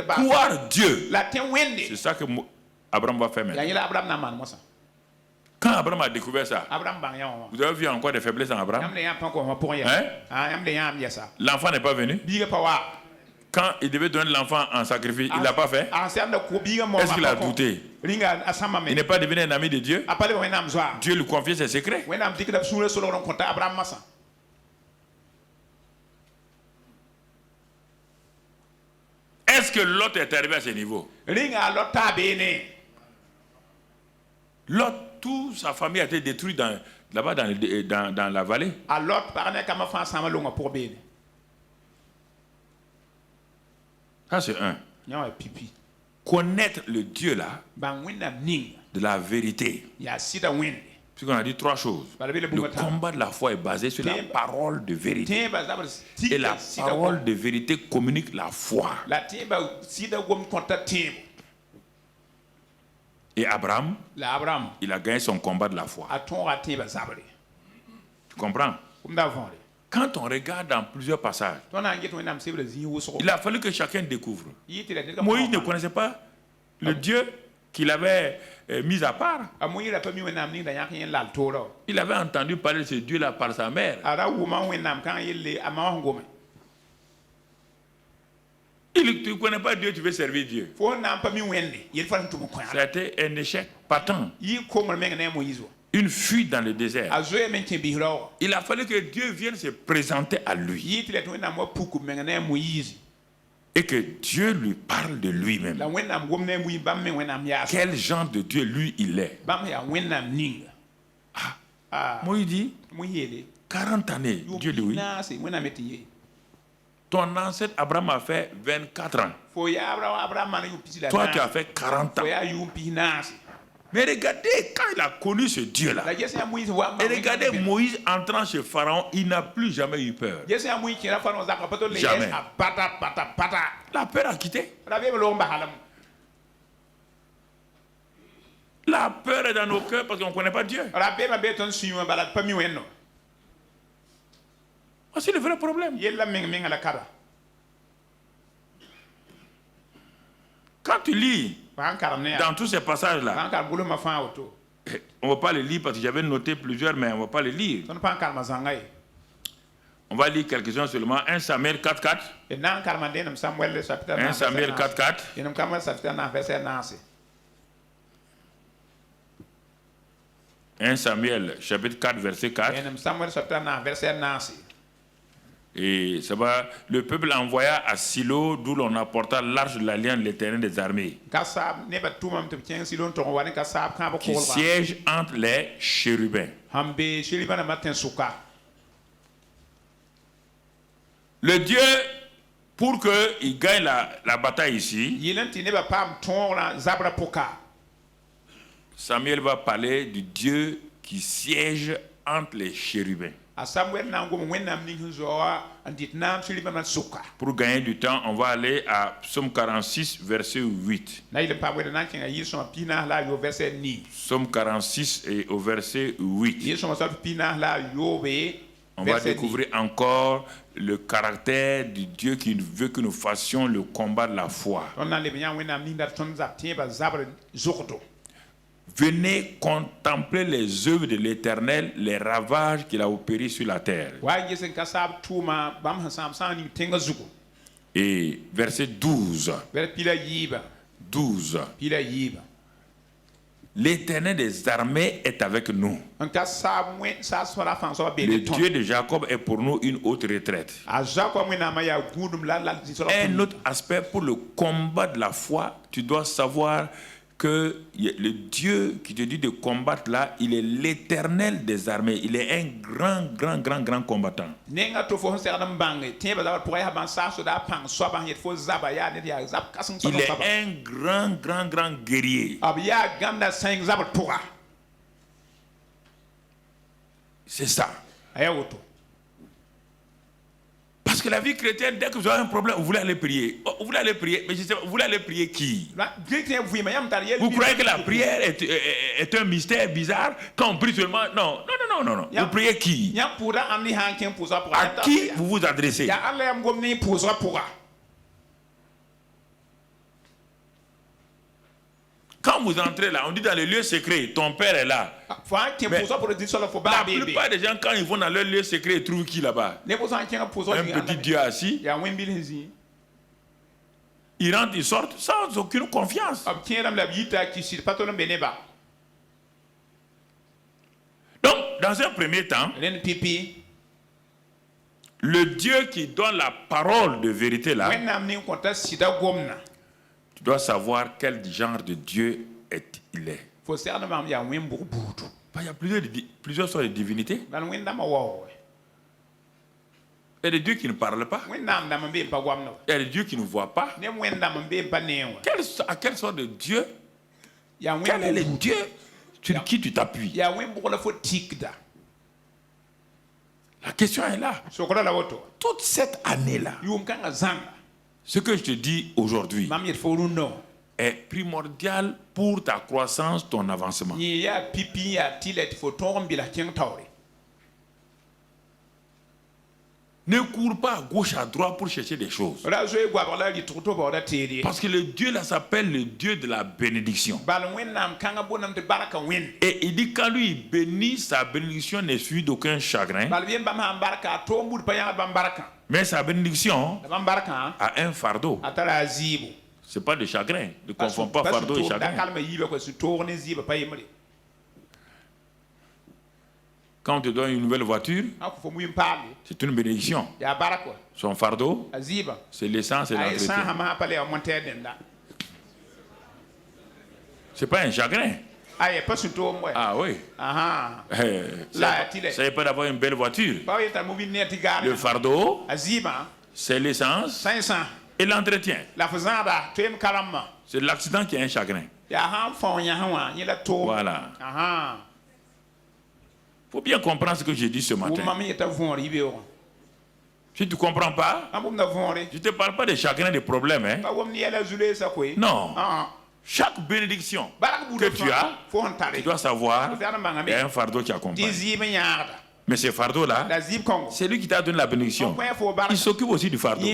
Croire Dieu. C'est ça que Abraham va faire maintenant. Quand Abraham a découvert ça, vous avez vu encore des faiblesses en Abraham? Hein? L'enfant n'est pas venu. Quand il devait donner l'enfant en sacrifice, il ne l'a pas fait. Est-ce qu'il a douté? Il n'est pas devenu un ami de Dieu. Dieu lui confiait ses secrets. Est-ce que Lot est arrivé à ce niveau? Lot, toute sa famille a été détruite là-bas dans la vallée. Ça c'est un. Connaître le Dieu là, de la vérité. Puisqu'on a dit trois choses. Le combat de la foi est basé sur la parole de vérité. Et la parole de vérité communique la foi. Et Abraham, il a gagné son combat de la foi. Tu comprends? Quand on regarde dans plusieurs passages, il a fallu que chacun découvre. Moïse ne connaissait pas le Dieu qu'il avait mis à part. Il avait entendu parler de ce Dieu-là par sa mère. Tu ne connais pas Dieu, tu veux servir Dieu. C'était un échec patent. Une fuite dans le désert. Il a fallu que Dieu vienne se présenter à lui. Et que Dieu lui parle de lui-même. Quel genre de Dieu lui il est. Moïse dit 40 années. Dieu dit oui. Ton ancêtre Abraham a fait 24 ans. Toi tu as fait 40 ans. Mais regardez, quand il a connu ce Dieu-là, et regardez Moïse entrant chez Pharaon, il n'a plus jamais eu peur. Jamais. La peur a quitté. La peur est dans nos cœurs parce qu'on ne connaît pas Dieu. C'est le vrai problème. Quand tu lis dans tous ces passages-là, on ne va pas les lire parce que j'avais noté plusieurs, mais on ne va pas les lire. On va lire quelques-uns seulement. 1 Samuel 4.4. 1 Samuel 4.4. 1 Samuel chapitre 4 verset 4. Et ça va, le peuple envoya à Silo, d'où l'on apporta l'arche de l'alliance de l'Éternel des armées, qui siège entre les chérubins. Le Dieu, pour qu'il gagne la bataille ici, Samuel va parler du Dieu qui siège entre les chérubins. Pour gagner du temps, on va aller à Psaume 46, verset 8. Psaume 46 et au verset 8. On va découvrir encore le caractère du Dieu qui veut que nous fassions le combat de la foi. Venez contempler les œuvres de l'Éternel, les ravages qu'il a opérés sur la terre. Et verset 12. 12. L'Éternel des armées est avec nous. Le Dieu de Jacob est pour nous une haute retraite. Un autre aspect pour le combat de la foi, tu dois savoir que le Dieu qui te dit de combattre là, il est l'Éternel des armées. Il est un grand combattant. Il est un grand guerrier. C'est ça. Parce que la vie chrétienne, dès que vous avez un problème, vous voulez aller prier. Vous voulez aller prier, mais je sais pas, vous voulez aller prier qui? Vous croyez que la prière est un mystère bizarre? Quand on prie seulement, non. Vous priez qui? À qui vous vous adressez? Quand vous entrez là, on dit dans les lieux secrets, ton père est là. Mais la plupart des gens, quand ils vont dans leur lieu secret, ils trouvent qui là-bas? Un petit Dieu assis. ils rentrent, ils sortent sans aucune confiance. Donc, dans un premier temps, le Dieu qui donne la parole de vérité là, tu dois savoir quel genre de Dieu il est. Il y a plusieurs sortes de divinités. Il y a des dieux qui ne parlent pas. Il y a des dieux qui ne voient pas. À quelle sorte de Dieu? Quel est le Dieu sur qui tu t'appuies? La question est là. Toute cette année-là, ce que je te dis aujourd'hui est primordial pour ta croissance, ton avancement. Ne cours pas à gauche, à droite pour chercher des choses. Parce que le Dieu là s'appelle le Dieu de la bénédiction. Et il dit quand lui bénit, sa bénédiction n'est suivie d'aucun chagrin. Mais sa bénédiction a un fardeau. Ce n'est pas de chagrin. Ne confonds pas fardeau et chagrin. Quand on te donne une nouvelle voiture, c'est une bénédiction. Son fardeau, c'est l'essence et l'entretien. Ce n'est pas un chagrin. Ah oui. Ça n'est pas d'avoir une belle voiture. Le fardeau, c'est l'essence et l'entretien. C'est l'accident qui est un chagrin. Voilà. Il faut bien comprendre ce que j'ai dit ce matin. Si tu ne comprends pas, je ne te parle pas de chagrin, de problème. Hein? Non. Chaque bénédiction que tu as, tu dois savoir qu'il y a un fardeau qui accompagne. Mais ce fardeau-là, c'est lui qui t'a donné la bénédiction. Il s'occupe aussi du fardeau.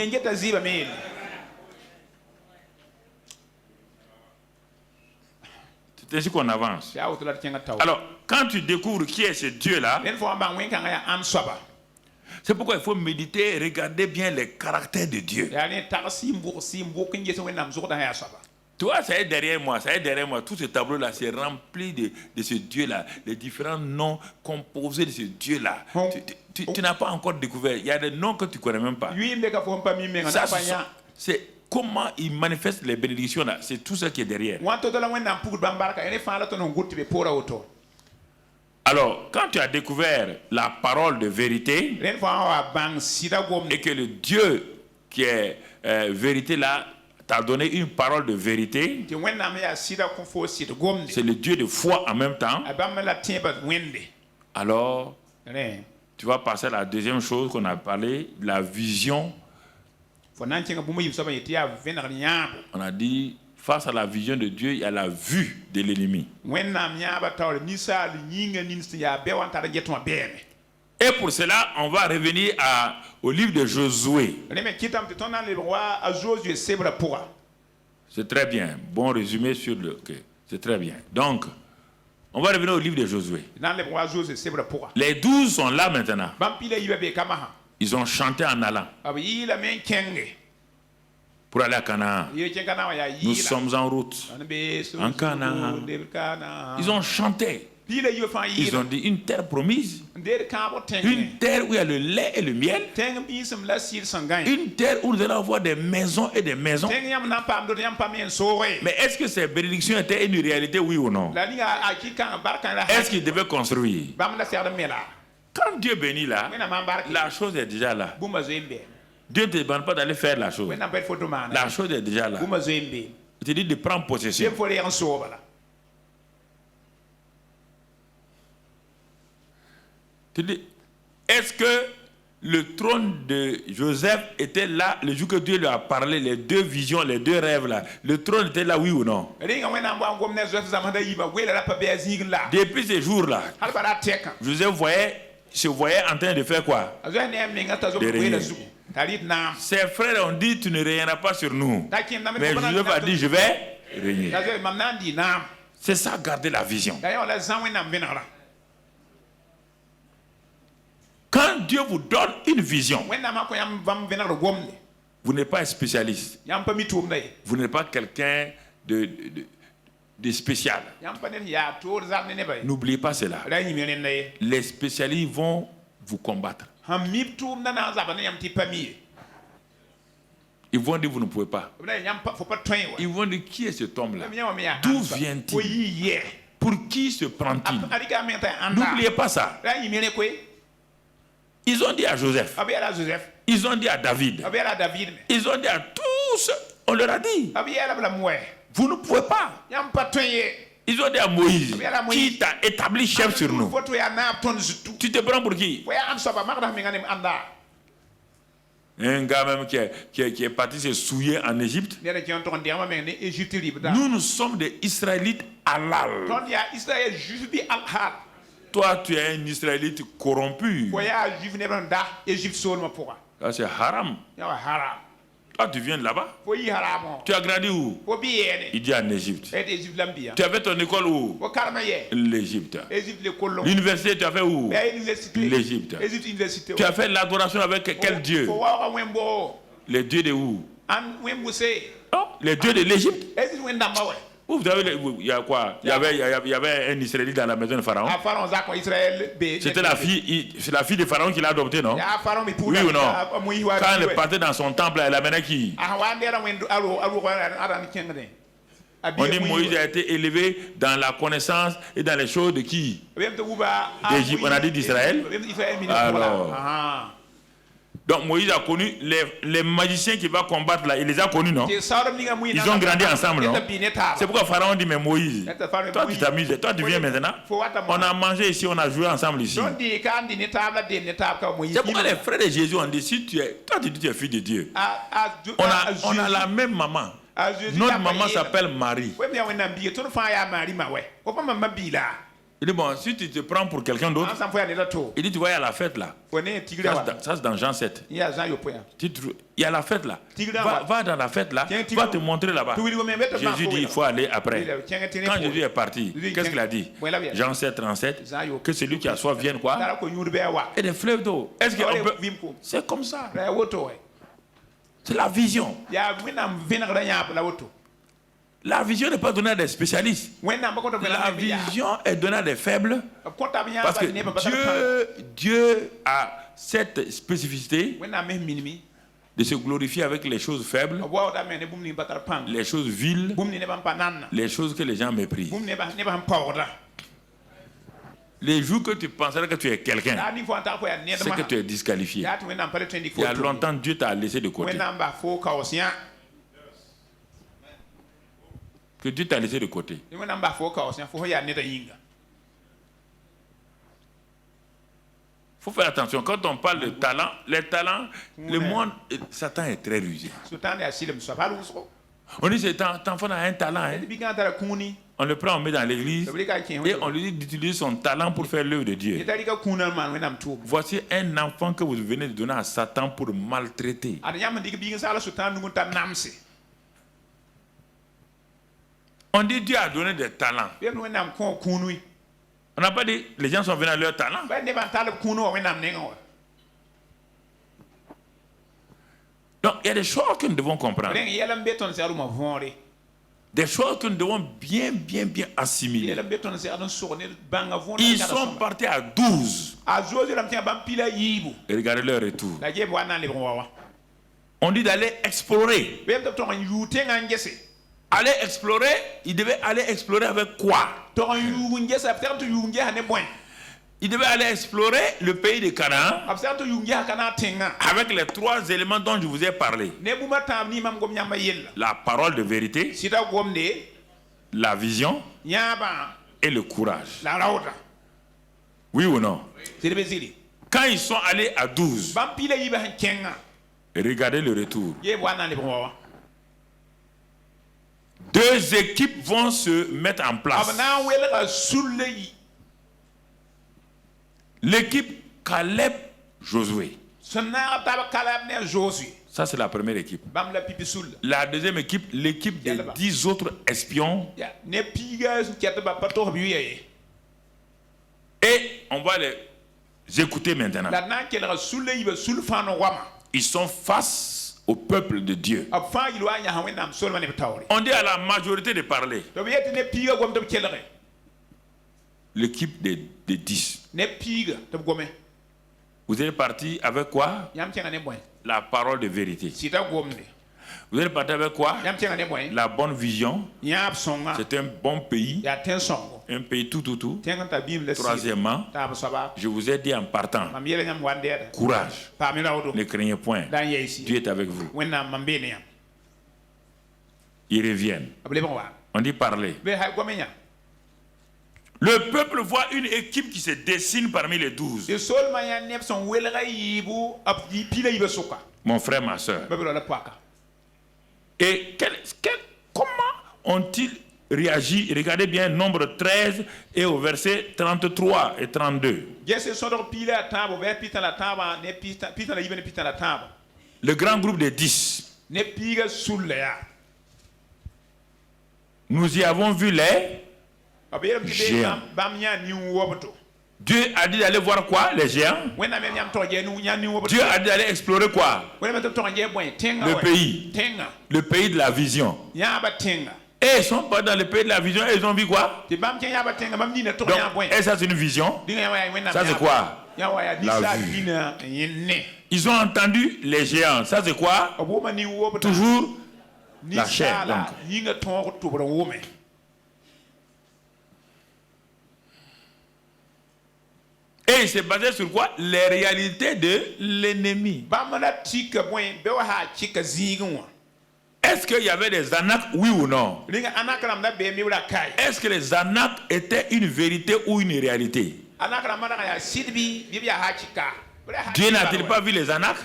C'est ainsi qu'on avance. Alors, quand tu découvres qui est ce Dieu-là, c'est pourquoi il faut méditer et regarder bien les caractères de Dieu. Tu vois, ça est derrière moi, tout ce tableau-là, c'est rempli de ce Dieu-là, les différents noms composés de ce Dieu-là. Tu n'as pas encore découvert, il y a des noms que tu ne connais même pas. C'est comment il manifeste les bénédictions là, c'est tout ça qui est derrière. Alors, quand tu as découvert la parole de vérité et que le Dieu qui est vérité là t'a donné une parole de vérité, c'est le Dieu de foi en même temps, alors tu vas passer à la deuxième chose qu'on a parlé, la vision. On a dit, face à la vision de Dieu, il y a la vue de l'ennemi. Et pour cela, on va revenir au livre de Josué. C'est très bien. Bon résumé sur le... Okay. C'est très bien. Donc, on va revenir au livre de Josué. Les 12 sont là maintenant. Ils ont chanté en allant pour aller à Canaan. Nous sommes en route en Canaan. Ils ont chanté. Ils ont dit une terre promise, une terre où il y a le lait et le miel, une terre où nous allons avoir des maisons et des maisons. Mais est-ce que ces bénédictions étaient une réalité, oui ou non? Est-ce qu'ils devaient construire? Quand Dieu bénit là, la chose est déjà là. Dieu ne te demande pas d'aller faire la chose. La chose est déjà là. Il te dit de prendre possession. Est-ce que le trône de Joseph était là le jour que Dieu lui a parlé, les deux visions, les deux rêves là? Le trône était là, oui ou non? Depuis ces jours-là, Joseph se voyait en train de faire quoi? De régner. Ses frères ont dit, tu ne régneras pas sur nous. Mais Joseph a dit, je vais régner. C'est ça, garder la vision. Quand Dieu vous donne une vision, Vous n'êtes pas un spécialiste. Vous n'êtes pas quelqu'un de spécial. N'oubliez pas cela. Les spécialistes vont vous combattre. Ils vont dire vous ne pouvez pas. Ils vont dire qui est cet homme-là? D'où vient-il? Pour qui se prend-il? N'oubliez pas ça. Ils ont dit à Joseph. Ils ont dit à David. Ils ont dit à tous. On leur a dit. Vous ne pouvez pas. Ils ont dit à Moïse. Qui t'a établi chef sur nous? Tu te prends pour qui? Un gars même qui est parti se souiller en Égypte. Nous sommes des Israélites halal. Toi, tu es un Israélite corrompu. Ça, c'est haram. Toi, tu viens de là-bas. Tu as grandi où? Il dit en Égypte. Tu as fait ton école où? L'Égypte. L'université, tu as fait où? L'Égypte. Tu as fait l'adoration avec quel Dieu? Les dieux de où? Oh, les dieux de l'Égypte. Vous avez, il y a quoi? Il y avait un Israélite dans la maison de Pharaon. C'était la fille de Pharaon qui l'a adopté, non? Oui ou non? Quand elle partait dans son temple, elle amenait qui? On dit Moïse a été élevé dans la connaissance et dans les choses de qui? D'Égypte. On a dit d'Israël. Alors. Donc Moïse a connu les magiciens qui vont combattre là, il les a connus, non? Ils ont grandi ensemble, non? C'est pourquoi Pharaon dit, mais Moïse, toi tu t'amuses, toi tu viens maintenant. On a mangé ici, on a joué ensemble ici. C'est pourquoi les frères de Jésus ont dit, si tu es, toi tu dis tu es fils de Dieu. On a la même maman. Notre maman s'appelle Marie. Il dit, bon, si tu te prends pour quelqu'un d'autre, il dit, tu vois, il y a la fête là. Ça, c'est dans Jean 7. Il y a la fête là. Va dans la fête là, va te montrer là-bas. Jésus dit, il faut aller après. Quand Jésus est parti, qu'est-ce qu'il a dit? Jean 7, 37, que celui qui a soif vienne quoi? Et des fleuves d'eau. Est-ce que c'est comme ça? C'est la vision. La vision n'est pas donnée à des spécialistes. La vision est donnée à des faibles. Parce que Dieu a cette spécificité de se glorifier avec les choses faibles, les choses viles, les choses que les gens méprisent. Les jours que tu penseras que tu es quelqu'un, c'est que tu es disqualifié. Il y a longtemps, Dieu t'a laissé de côté. Que Dieu t'a laissé de côté. Il faut faire attention. Quand on parle de talent, les talents, le monde, Satan est très rusé. On dit cet enfant a un talent. Hein? On le prend, on met dans l'église et on lui dit d'utiliser son talent pour faire l'œuvre de Dieu. Voici un enfant que vous venez de donner à Satan pour maltraiter. On dit Dieu a donné des talents. On n'a pas dit les gens sont venus à leur talent. Donc il y a des choses que nous devons comprendre. Des choses que nous devons bien assimiler. Ils sont partis à 12. Et regardez leur retour. On dit d'aller explorer. Aller explorer, il devait aller explorer avec quoi? Il devait aller explorer le pays de Canaan avec les 3 éléments dont je vous ai parlé. La parole de vérité, la vision et le courage. Oui ou non? Quand ils sont allés à 12, regardez le retour. 2 équipes vont se mettre en place. L'équipe Caleb-Josué. Ça, c'est la première équipe. La deuxième équipe, l'équipe des 10 autres espions. Et on va les écouter maintenant. Ils sont face au peuple de Dieu. On dit à la majorité de parler. L'équipe des 10. Vous êtes parti avec quoi? La parole de vérité. Vous êtes parti avec quoi? La bonne vision. C'est un bon pays. Un pays tout. Troisièmement, je vous ai dit en partant, courage, ne craignez point, Dieu est avec vous. Ils reviennent. On dit parler. Le peuple voit une équipe qui se dessine parmi les 12. Mon frère, ma soeur. Et comment ont-ils réagi? Regardez bien, nombre 13 et au verset 33 et 32. Le grand groupe de 10. Nous y avons vu les géants. Dieu a dit d'aller voir quoi? Les géants. Dieu a dit d'aller explorer quoi? Le pays. Le pays de la vision. Et ils sont pas dans le pays de la vision et ils ont vu quoi? Donc, et ça c'est une vision. Ça c'est quoi? La vue. Ils ont entendu les géants. Ça c'est quoi? Toujours la chair. Donc. Et il s'est basé sur quoi? Les réalités de l'ennemi. Est-ce qu'il y avait des Anak, oui ou non? Est-ce que les Anak étaient une vérité ou une réalité? Dieu n'a-t-il pas vu les Anak?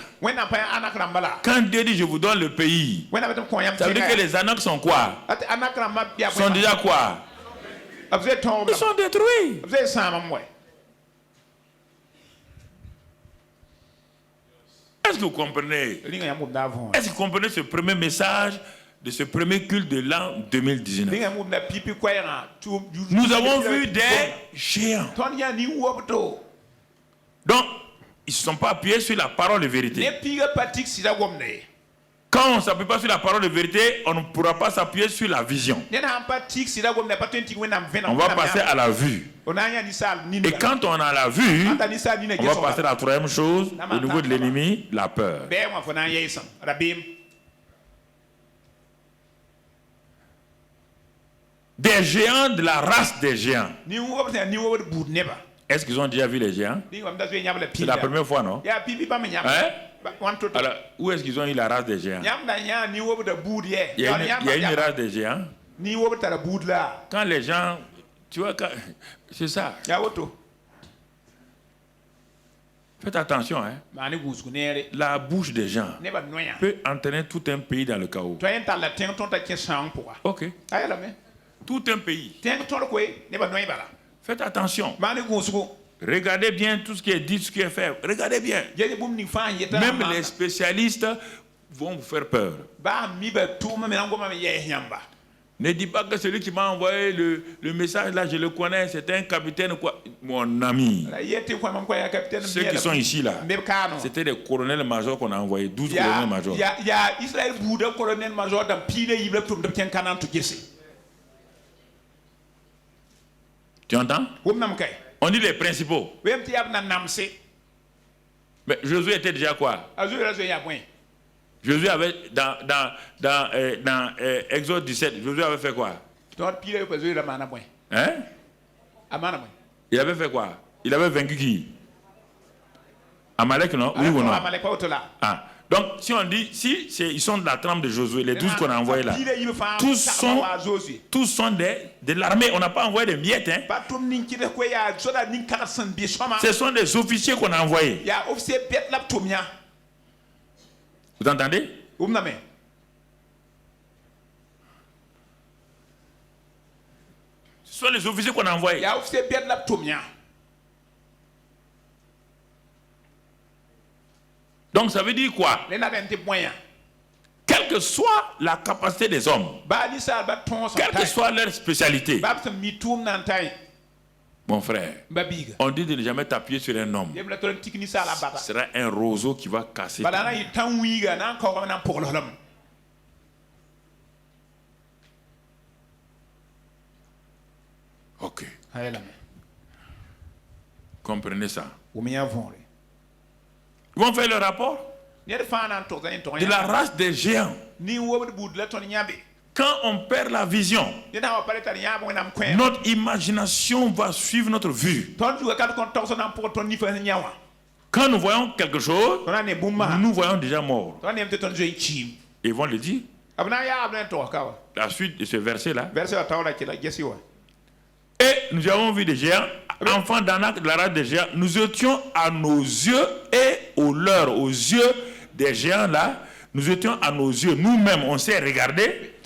Quand Dieu dit je vous donne le pays, ça veut dire que les Anak sont quoi? Sont déjà quoi? Ils sont détruits. Est-ce que vous comprenez? Est-ce que vous comprenez ce premier message de ce premier culte de l'an 2019? Nous avons vu des géants. Donc, ils ne se sont pas appuyés sur la parole de vérité. Quand on ne s'appuie pas sur la parole de vérité, on ne pourra pas s'appuyer sur la vision. On va passer à la vue. Et quand on a la vue, on va passer à la troisième chose, au niveau de l'ennemi, la peur. Des géants de la race des géants. Est-ce qu'ils ont déjà vu les géants? C'est la première fois, non? Hein? Alors, où est-ce qu'ils ont eu la race des géants? Il y a une race des géants. Quand les gens, tu vois, c'est ça. Faites attention, hein. La bouche des gens peut entraîner tout un pays dans le chaos. Ok. Tout un pays. Faites attention. Regardez bien tout ce qui est dit, ce qui est fait. Regardez bien. Même les spécialistes vont vous faire peur. Ne dis pas que celui qui m'a envoyé le message là, je le connais, c'est un capitaine ou quoi. Mon ami. Ceux qui sont ici là, c'était des colonels-majors qu'on a envoyés, 12 colonels-majors. Tu entends? On dit les principaux. Mais Josué était déjà quoi? Josué avait dans Exode 17, Josué avait fait quoi? Hein? Il avait fait quoi? Il avait vaincu qui? Amalek, non? Oui ou non? Ah. Donc, si on dit, ils sont de la trempe de Josué, les 12 qu'on a envoyés là, tous sont de l'armée. On n'a pas envoyé des miettes. Hein? Ce sont des officiers qu'on a envoyés. Vous entendez? Ce sont les officiers qu'on a envoyés. Donc ça veut dire quoi? Quelle que soit la capacité des hommes, quelle que soit leur spécialité, Mon frère, on dit de ne jamais t'appuyer sur un homme. Ce sera un roseau qui va casser. Ok. Comprenez ça. Ils vont faire le rapport de la race des géants. Quand on perd la vision, notre imagination va suivre notre vue. Quand nous voyons quelque chose, nous voyons déjà mort. Ils vont le dire. La suite de ce verset-là. Et nous avons vu des géants, enfants d'Anak, de la race des géants. Nous étions à nos yeux et aux leurs, aux yeux des géants là. Nous étions à nos yeux, nous-mêmes, on s'est regardé.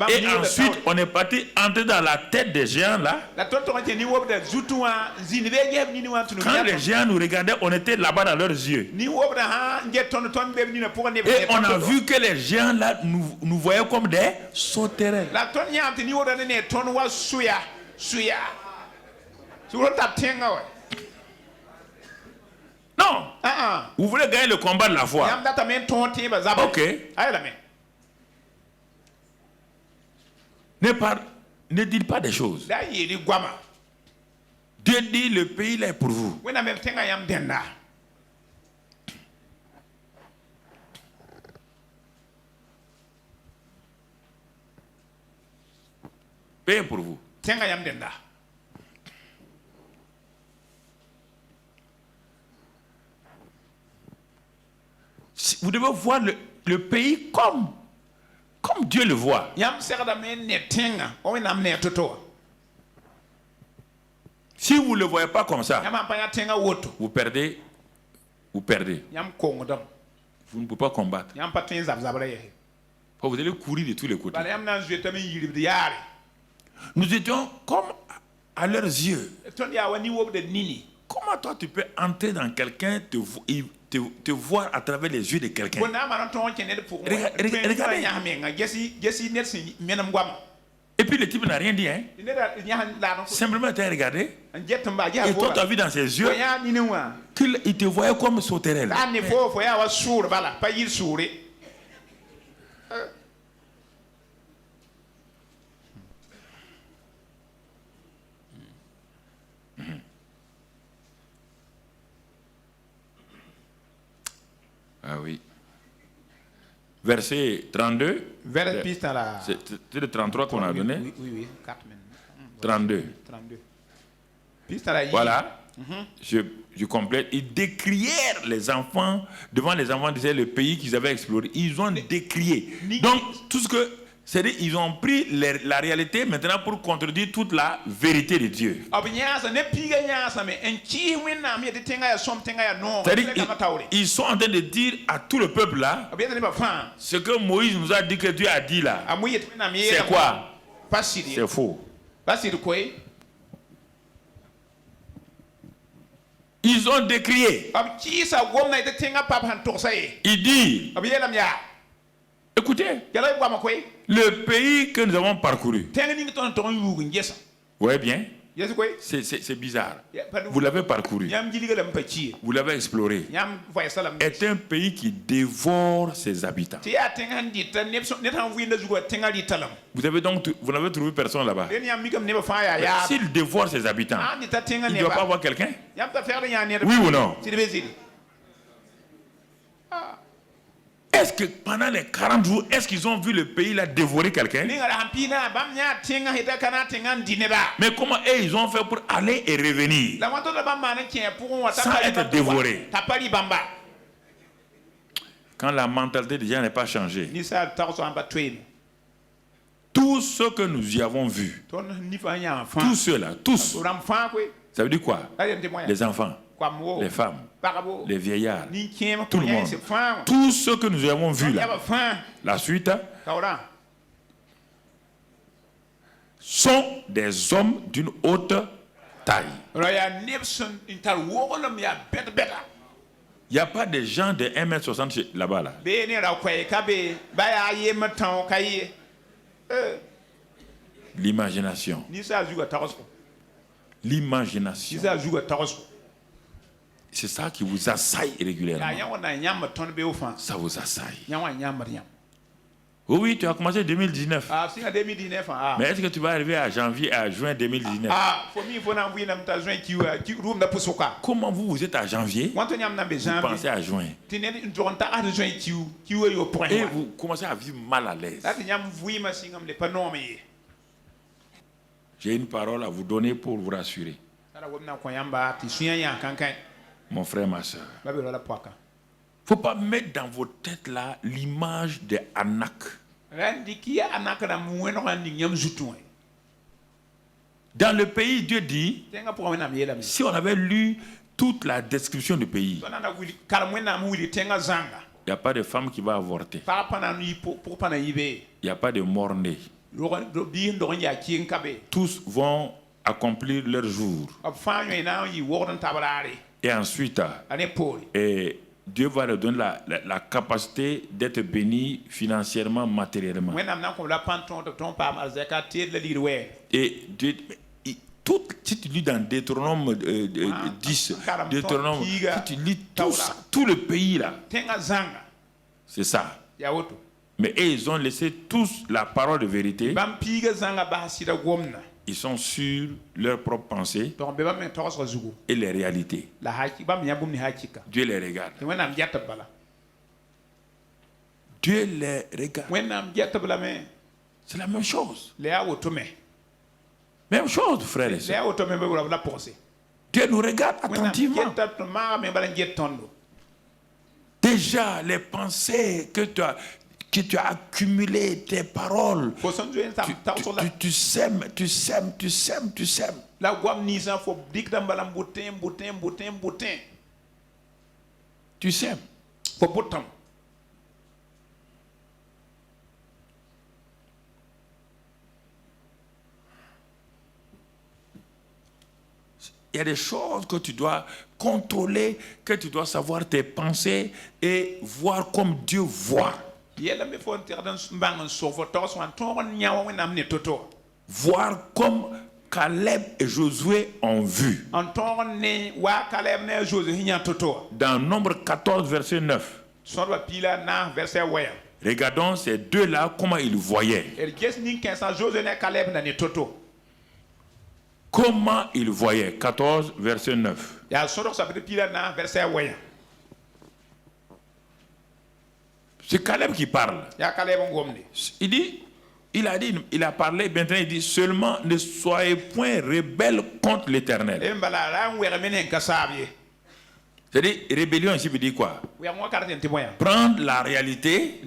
Et ensuite, on est parti entrer dans la tête des géants là. Quand les géants nous regardaient, on était là-bas dans leurs yeux. Et on a vu que les géants là nous voyaient comme des sauterelles. Non. Vous voulez gagner le combat de la foi. Ok. Ne dites pas des choses. Dieu dit le pays là est pour vous. Pays pour vous. Vous devez voir le pays comme Dieu le voit. Si vous ne le voyez pas comme ça, vous perdez. Vous ne pouvez pas combattre. Vous allez courir de tous les côtés. Nous étions comme à leurs yeux. Comment toi tu peux entrer dans quelqu'un, te voir à travers les yeux de quelqu'un? Regardez. Et puis le type n'a rien dit, hein? Simplement il t'a regardé. Et toi tu as vu dans ses yeux qu'il te voyait comme sauterelle. Ah oui. Verset 32. C'est le 33 qu'on a donné. Oui. 32. Voilà. Je complète. Ils décrièrent les enfants, devant les enfants disaient le pays qu'ils avaient exploré. Ils ont décrié. Donc, tout ce que. C'est-à-dire ils ont pris la réalité maintenant pour contredire toute la vérité de Dieu. C'est-à-dire ils sont en train de dire à tout le peuple là ce que Moïse nous a dit que Dieu a dit là. C'est quoi? C'est faux. Ils ont décrié. Il dit, écoutez, le pays que nous avons parcouru. Vous voyez bien? C'est bizarre. Vous l'avez parcouru. Vous l'avez exploré. Est un pays qui dévore ses habitants. Vous n'avez trouvé personne là-bas. S'il dévore ses habitants, il ne doit pas avoir quelqu'un? Oui ou non? Est-ce que pendant les 40 jours, est-ce qu'ils ont vu le pays là dévorer quelqu'un? Mais comment ils ont fait pour aller et revenir sans être dévorés? Quand la mentalité des gens n'est pas changée, tout ce que nous y avons vu, tous ceux-là, tous, ça veut dire quoi? Les enfants, les femmes, les vieillards, tout le monde, tout ce que nous avons vu là, la suite, sont des hommes d'une haute taille. Il n'y a pas de gens de 1m60 là-bas. Là. L'imagination. l'imagination. C'est ça qui vous assaille régulièrement. Ça vous assaille. Oui, tu as commencé en 2019. Mais est-ce que tu vas arriver à juin 2019? Comment vous êtes à janvier? Vous pensez à juin. Et vous commencez à vivre mal à l'aise. J'ai une parole à vous donner pour vous rassurer. Mon frère, ma soeur. Il ne faut pas mettre dans vos têtes là l'image de Anak. Dans le pays, Dieu dit, si on avait lu toute la description du pays, il n'y a pas de femme qui va avorter. Il n'y a pas de mort-né. Tous vont accomplir leur jour. Et ensuite, Dieu va leur donner la capacité d'être béni financièrement, matériellement. Et Dieu, si tu lis dans Deutéronome 10, Deutéronome, si tu lis tout le pays là, c'est ça. Mais ils ont laissé tous la parole de vérité. Ils sont sur leurs propres pensées et les réalités. Dieu les regarde. Dieu les regarde. C'est la même chose. Même chose, frère et soeur. Dieu nous regarde attentivement. Déjà, les pensées que tu as accumulé, tes paroles, tu sèmes. Tu sèmes. Il y a des choses que tu dois contrôler, que tu dois savoir tes pensées et voir comme Dieu voit. Voir comme Caleb et Josué ont vu. Dans Nombre 14, verset 9. Regardons ces deux-là, comment ils voyaient. Comment ils voyaient. 14, verset 9. C'est Caleb qui parle. Il a parlé, maintenant il dit seulement ne soyez point rebelles contre l'Éternel. C'est-à-dire, rébellion ici veut dire quoi? Prendre la réalité,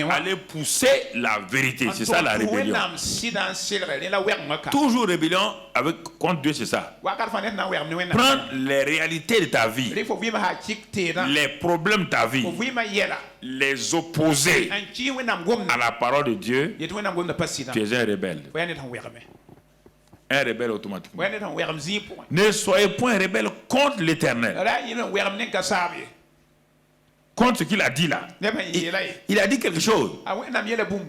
aller pousser la vérité. C'est ça la rébellion. Toujours rébellion contre Dieu, c'est ça. Prendre les réalités de ta vie, les problèmes de ta vie, les opposer à la parole de Dieu. Tu es un rebelle. Un rebelle automatiquement. Ne soyez point rebelle contre l'Éternel. Contre ce qu'il a dit là. Il a dit quelque chose.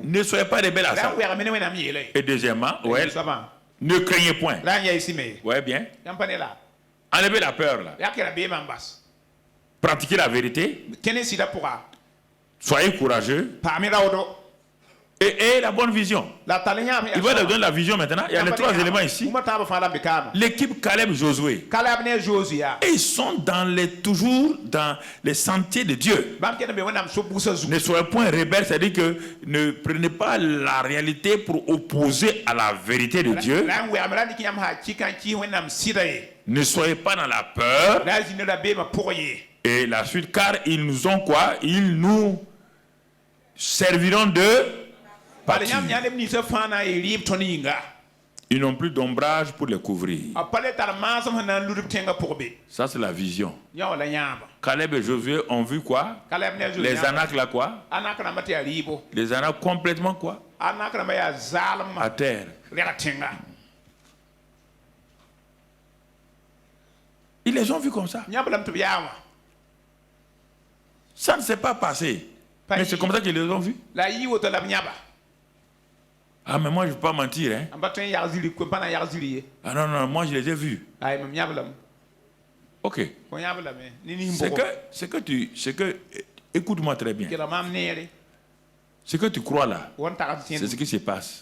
Ne soyez pas rebelle à ça. Et deuxièmement, ne craignez point. Ouais, bien. Enlevez la peur là. Pratiquez la vérité. Soyez courageux. Et la bonne vision. Il va leur donner la vision maintenant. Il y a les trois éléments ici. L'équipe Caleb-Josué. Et ils sont toujours dans les sentiers de Dieu. Ne soyez point rebelles, c'est-à-dire que ne prenez pas la réalité pour opposer à la vérité de Dieu. Ne soyez pas dans la peur. Et la suite, car ils nous ont quoi? Ils nous serviront de... Ils n'ont plus d'ombrage pour les couvrir. Ça, c'est la vision. Caleb et Josué ont vu quoi? Les Anak là quoi? Les Anak complètement quoi? À terre. Ils les ont vus comme ça. Ça ne s'est pas passé. Mais c'est comme ça qu'ils les ont vus. Ah, mais moi je ne peux pas mentir. Hein. Ah non, non, moi je les ai vus. Ok. Écoute-moi très bien. Ce que tu crois là, c'est ce qui se passe.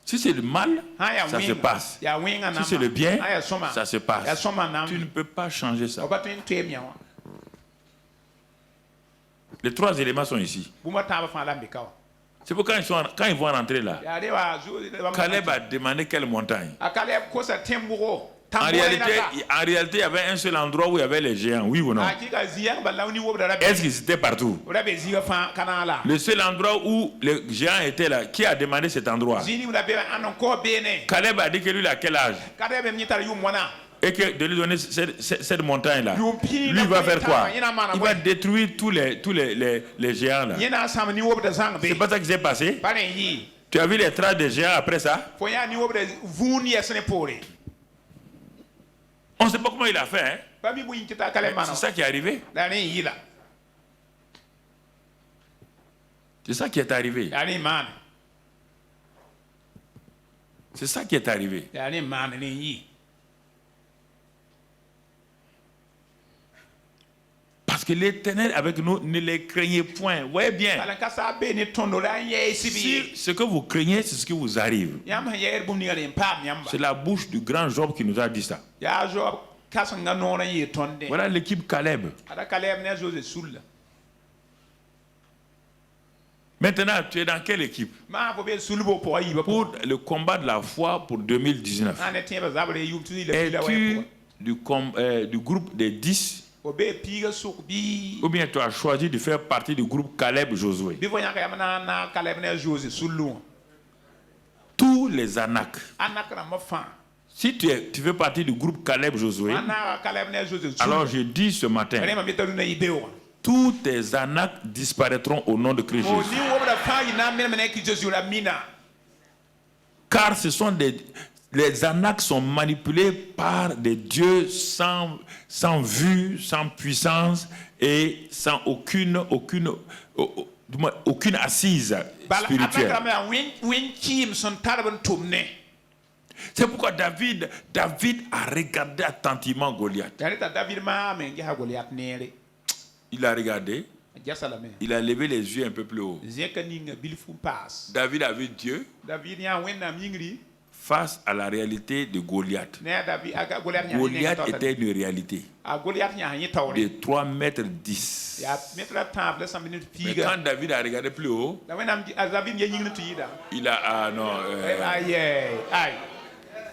Si c'est le mal, ça se passe. Si c'est le bien, ça se passe. Tu ne peux pas changer ça. Les trois éléments sont ici. C'est pourquoi quand ils vont rentrer là, Caleb a demandé quelle montagne. En réalité, il y avait un seul endroit où il y avait les géants, oui ou non? Est-ce qu'ils étaient partout? Le seul endroit où les géants étaient là, qui a demandé cet endroit? Caleb a dit que lui, il a quel âge? Et que de lui donner cette montagne-là, lui va faire quoi? Il va détruire tous les géants là. C'est pas ça qui s'est passé? Tu as vu les traces des géants après ça? On ne sait pas comment il a fait. Hein? C'est ça qui est arrivé. C'est ça qui est arrivé. C'est ça qui est arrivé. Parce que l'Éternel avec nous, ne les craignez point. Voyez bien. Si ce que vous craignez, c'est ce qui vous arrive. C'est la bouche du grand Job qui nous a dit ça. Voilà l'équipe Caleb. Maintenant, tu es dans quelle équipe? Pour le combat de la foi pour 2019. Es-tu du groupe des 10? Ou bien tu as choisi de faire partie du groupe Caleb Josué? Tous les Anak. Si tu fais partie du groupe Caleb Josué, alors je dis ce matin, tous tes Anak disparaîtront au nom de Christ Jésus. Car ce sont les Anak sont manipulés par des dieux sans vue, sans puissance et sans aucune assise spirituelle. C'est pourquoi David a regardé attentivement Goliath. Il a regardé. Il a levé les yeux un peu plus haut. David a vu Dieu face à la réalité de Goliath. Goliath était une réalité de 3 mètres 10. Mais quand David a regardé plus haut, il a...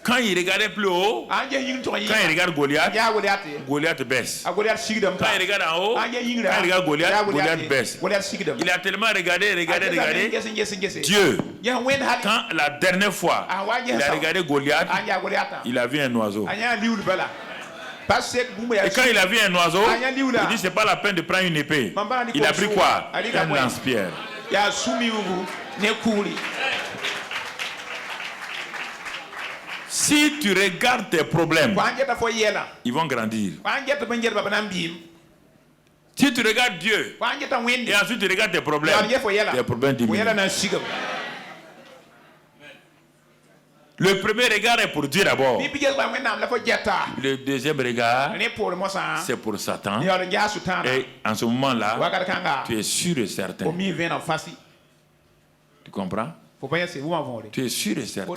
Quand il regardait plus haut, quand il regarde Goliath baisse. Quand il regarde en haut, quand il regarde Goliath baisse. Il a tellement regardé Dieu. Quand la dernière fois, il a regardé Goliath, il a vu un oiseau. Et quand il a vu un oiseau, il dit c'est pas la peine de prendre une épée. Il a pris quoi? Un lance-pierre. Si tu regardes tes problèmes, ils vont grandir. Si tu regardes Dieu et ensuite tu regardes tes problèmes diminuent. Le premier regard est pour Dieu d'abord. Le deuxième regard, c'est pour Satan. Et en ce moment-là, tu es sûr et certain. Tu comprends? Tu es sûr et certain.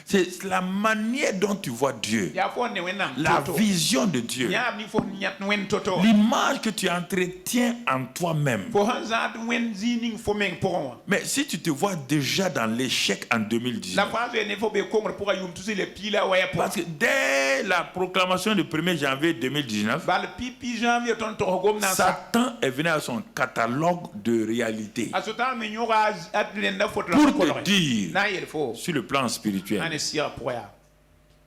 C'est la manière dont tu vois Dieu, la vision de Dieu, l'image que tu entretiens en toi-même. Mais si tu te vois déjà dans l'échec en 2019, parce que dès la proclamation du 1er janvier 2019, Satan est venu à son catalogue de réalité pour te dire, sur le plan spirituel,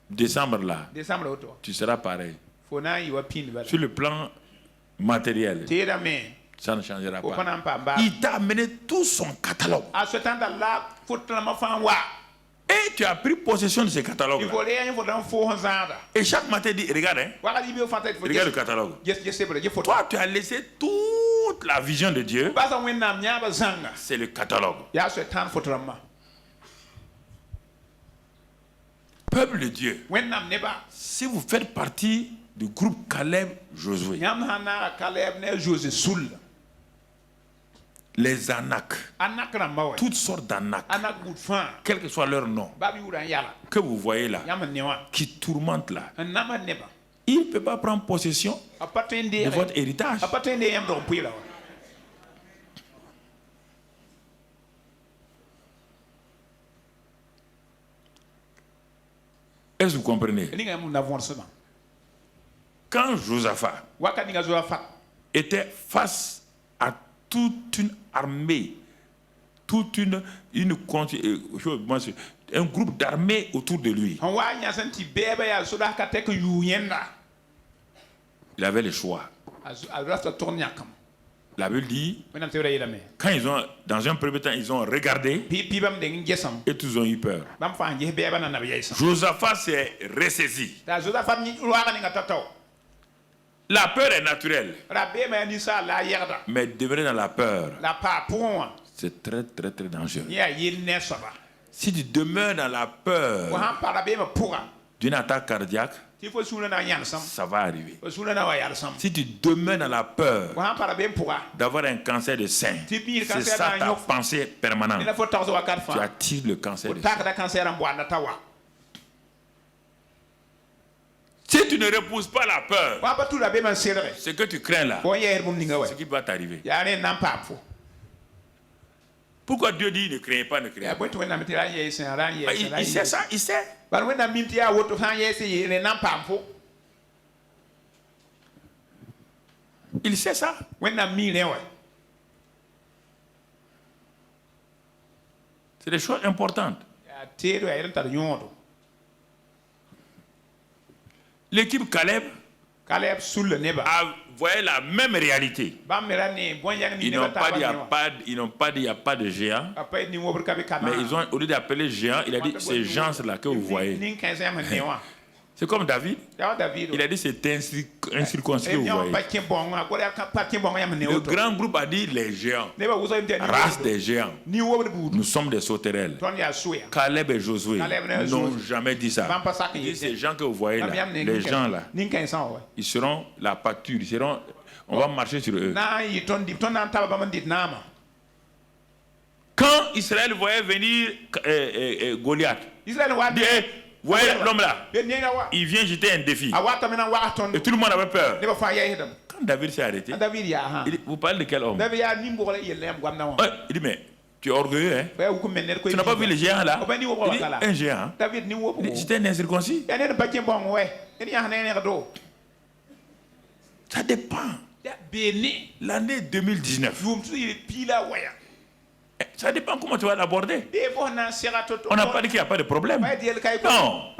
décembre là, tu seras pareil. Sur le plan matériel, ça ne changera pas. Il t'a amené tout son catalogue. Et tu as pris possession de ce catalogue. Et chaque matin, dit, regarde, regarde le catalogue. Toi, tu as laissé tout toute la vision de Dieu, c'est le catalogue. Peuple de Dieu, si vous faites partie du groupe Caleb-Josué, les Anak, toutes sortes d'Anak, quel que soit leur nom, que vous voyez là, qui tourmentent là, il ne peut pas prendre possession de votre héritage. Est-ce que vous comprenez? Quand Josaphat était face à toute une armée, un groupe d'armées autour de lui, il avait le choix. La Bible dit, quand ils ont, dans un premier temps, ils ont regardé et tous ont eu peur. Josaphat s'est ressaisi. La peur est naturelle. Mais demeurer dans la peur, c'est très très très dangereux. Si tu demeures dans la peur d'une attaque cardiaque, ça va arriver. Si tu demeures dans la peur d'avoir un cancer de sein, c'est ça ta pensée permanente. Tu attires le cancer de sein. Si tu ne repousses pas la peur, ce que tu crains là, ce qui va t'arriver. Pourquoi Dieu dit ne craignez pas, ne craignez pas? Il sait ça, il sait. Il sait ça. C'est des choses importantes. L'équipe Caleb voyait la même réalité. Ils n'ont pas dit il n'y a pas de géant. Mais ils ont, au lieu d'appeler géant, il a dit ces gens-là que vous voyez. C'est comme David. Il a dit c'est incirconcis que vous voyez. Le grand groupe a dit les géants. Race des géants. Nous sommes des sauterelles. Caleb et Josué n'ont jamais dit ça. Il dit ces gens que vous voyez là, les gens là, ils seront la pâture. On va marcher sur eux. Quand Israël voyait venir Goliath, voyez l'homme là, il vient jeter un défi. Et tout le monde avait peur. Quand David s'est arrêté, il dit, vous parlez de quel homme? Il dit, mais tu es orgueilleux, hein? Tu n'as pas vu le géant là? Il dit, un géant. C'était un incirconcis. Ça dépend. L'année 2019. Ça dépend comment tu vas l'aborder. On n'a pas dit qu'il n'y a pas de problème. Non.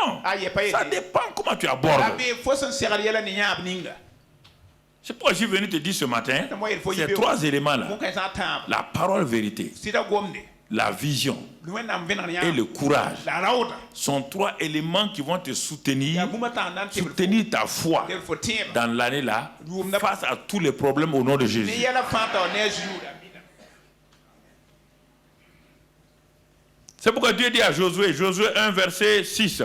Non. Ça dépend comment tu abordes. C'est pourquoi je suis venu te dire ce matin, ces trois éléments là, la parole vérité, la vision et le courage, sont trois éléments qui vont te soutenir ta foi dans l'année là, face à tous les problèmes au nom de Jésus. C'est pourquoi Dieu dit à Josué, Josué 1 verset 6.